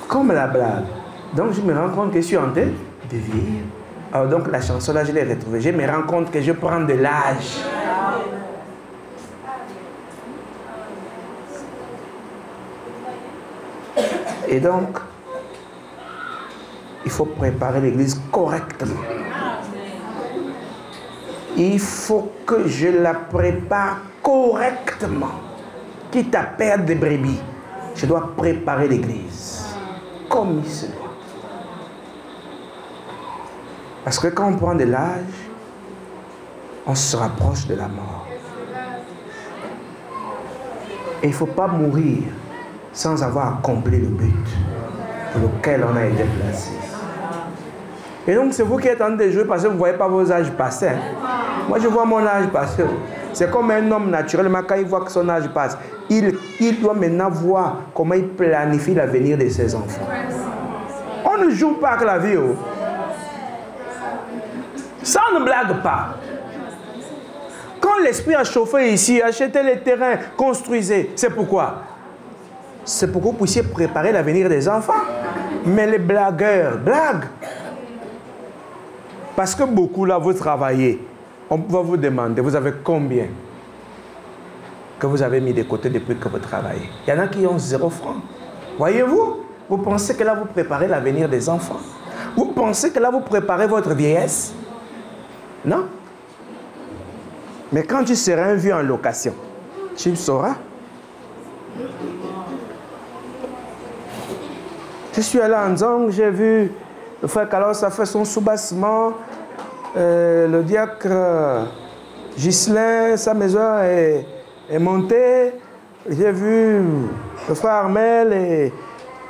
Comme la blague. Donc je me rends compte que je suis en train de vieillir. Alors donc la chanson là, je l'ai retrouvée. Je me rends compte que je prends de l'âge. Et donc, il faut préparer l'église correctement. Il faut que je la prépare correctement. Quitte à perdre des brebis, je dois préparer l'église comme il se doit. Parce que quand on prend de l'âge, on se rapproche de la mort. Et il ne faut pas mourir sans avoir accompli le but pour lequel on a été placé. Et donc c'est vous qui êtes en train de jouer parce que vous ne voyez pas vos âges passer. Hein? Moi je vois mon âge passer. C'est comme un homme naturellement, quand il voit que son âge passe, il doit maintenant voir comment il planifie l'avenir de ses enfants. On ne joue pas avec la vie. Oh. Ça ne blague pas. Quand l'esprit a chauffé ici, achetez les terrains, construisez, c'est pourquoi? C'est pour que vous puissiez préparer l'avenir des enfants. Mais les blagueurs blaguent. Parce que beaucoup là, vous travaillez. On va vous demander, vous avez combien que vous avez mis de côté depuis que vous travaillez? Il y en a qui ont 0 francs. Voyez-vous? Vous pensez que là, vous préparez l'avenir des enfants? Vous pensez que là, vous préparez votre vieillesse? Non? Mais quand tu seras un vieux en location, tu le sauras. Je suis allé en Zong, j'ai vu le frère Carlos a fait son soubassement. Le diacre Ghislain, sa maison est montée. J'ai vu le frère Armel et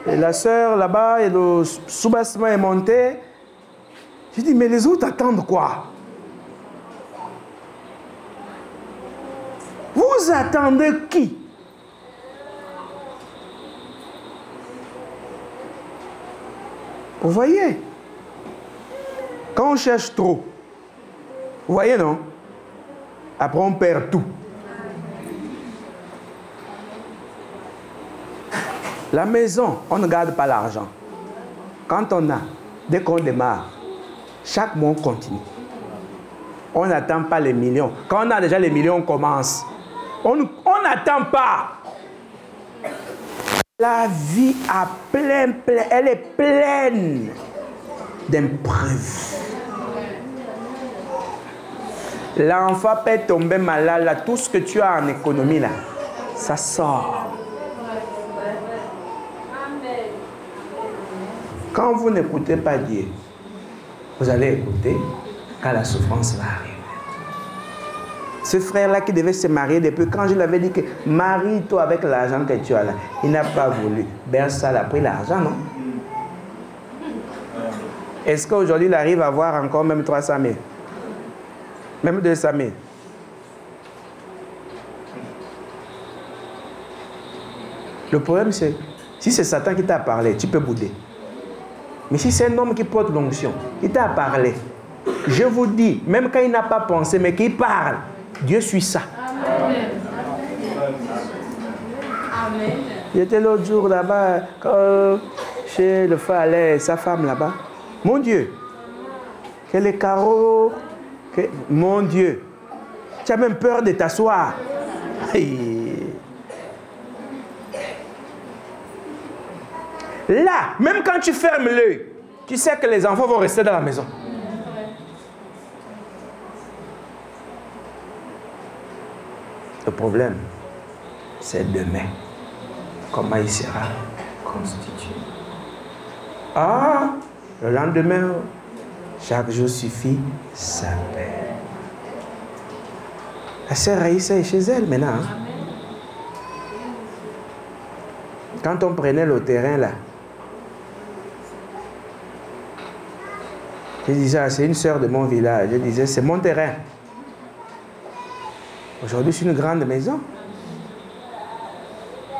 la sœur là-bas, et le soubassement est monté. J'ai dit, mais les autres attendent quoi? Vous attendez qui? Vous voyez? Quand on cherche trop, vous voyez, non? Après, on perd tout. La maison, on ne garde pas l'argent. Quand on a, dès qu'on démarre, chaque mois, on continue. On n'attend pas les millions. Quand on a déjà les millions, on commence. On n'attend pas. La vie elle est pleine d'imprévus. L'enfant peut tomber malade, là, tout ce que tu as en économie, là, ça sort. Quand vous n'écoutez pas Dieu, vous allez écouter quand la souffrance va arriver. Ce frère-là qui devait se marier depuis quand je l'avais dit que marie-toi avec l'argent que tu as là, il n'a pas voulu. Bersal a pris l'argent, non? Est-ce qu'aujourd'hui il arrive à avoir encore même 300 000? Même 200 000? Le problème c'est, si c'est Satan qui t'a parlé, tu peux bouder. Mais si c'est un homme qui porte l'onction, qui t'a parlé, je vous dis, même quand il n'a pas pensé, mais qu'il parle, Dieu suit ça. Amen. Amen. J'étais l'autre jour là-bas, chez le frère Alain et sa femme là-bas. Mon Dieu, que les carreaux... Mon Dieu, tu as même peur de t'asseoir. Là, même quand tu fermes l'œil, tu sais que les enfants vont rester dans la maison. Le problème, c'est demain. Comment il sera constitué. Ah, le lendemain, chaque jour suffit sa paix. La sœur Raïssa est chez elle maintenant. Hein? Quand on prenait le terrain là, je disais, c'est une sœur de mon village. Je disais, c'est mon terrain. Aujourd'hui, c'est une grande maison.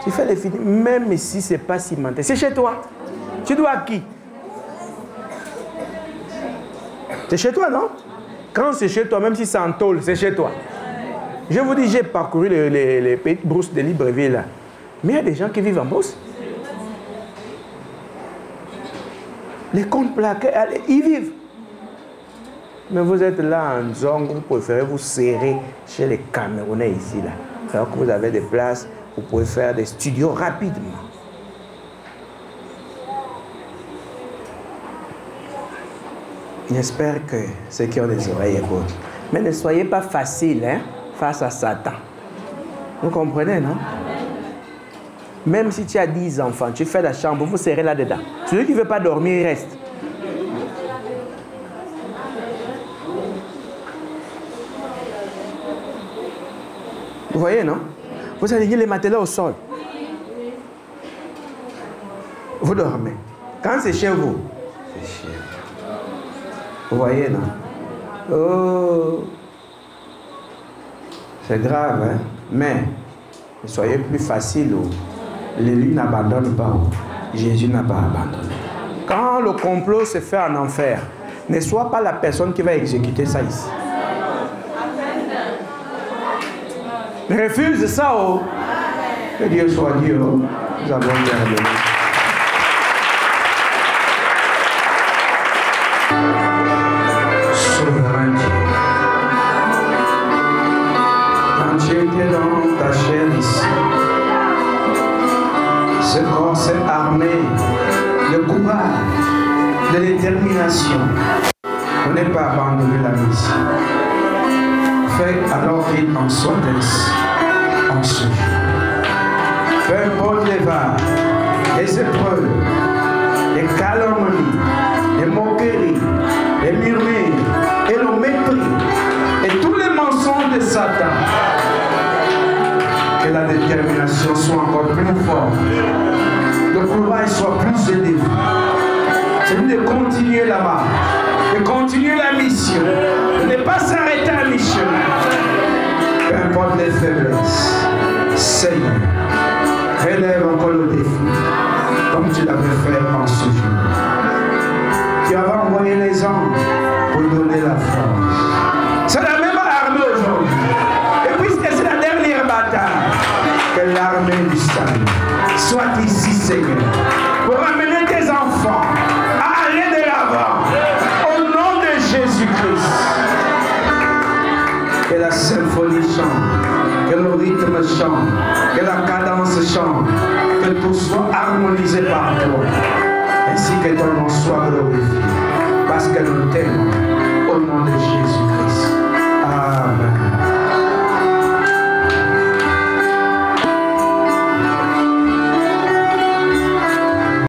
Tu fais les finis, même si ce n'est pas cimenté. C'est chez toi. Tu dois à qui? C'est chez toi, non? Quand c'est chez toi, même si c'est en tôle, c'est chez toi. Je vous dis, j'ai parcouru les petites brousses de Libreville là. Mais il y a des gens qui vivent en brousse. Les comptes plaqués, ils vivent. Mais vous êtes là en zone, vous préférez vous serrer chez les Camerounais ici là. Alors que vous avez des places, vous pouvez faire des studios rapidement. J'espère que ceux qui ont des oreilles écoutent. Mais ne soyez pas facile hein, face à Satan. Vous comprenez, non? Même si tu as 10 enfants, tu fais la chambre, vous serrez là-dedans. Celui qui ne veut pas dormir, il reste. Vous voyez, non? Vous alignez les matelas au sol. Vous dormez. Quand c'est chez vous, c'est chez vous. Vous voyez, non? Oh! C'est grave, hein? Mais, soyez plus facile. L'élu n'abandonne pas. Jésus n'a pas abandonné. Quand le complot se fait en enfer, ne sois pas la personne qui va exécuter ça ici. Refuse ça, oh. Que Dieu soit Dieu, oh. Nous avons bien. Souverain Dieu. Quand tu étais dans ta chair ici, ce corps s'est armé de courage, de détermination. On n'est pas abandonné la mission. Fait alors qu'il en soit ainsi en ce jour. Peu importe les vagues, les épreuves, les calomnies, les moqueries, les murmures et le mépris et tous les mensonges de Satan. Que la détermination soit encore plus forte, le courage soit plus élevé. C'est de continuer la marche, de continuer la mission, de ne pas s'arrêter à mission. Peu importe les faiblesses, Seigneur, relève encore le défi, comme tu l'avais fait en ce jour. Tu avais envoyé les anges pour donner la force. C'est la même armée aujourd'hui. Et puisque c'est la dernière bataille, que l'armée du salut soit ici, Seigneur, pour amener tes enfants à aller de l'avant, au nom de Jésus-Christ. Que la symphonie chante, que le rythme chante, que la cadence chante, que tout soit harmonisé par toi, ainsi que ton nom soit glorifié, parce que nous t'aimons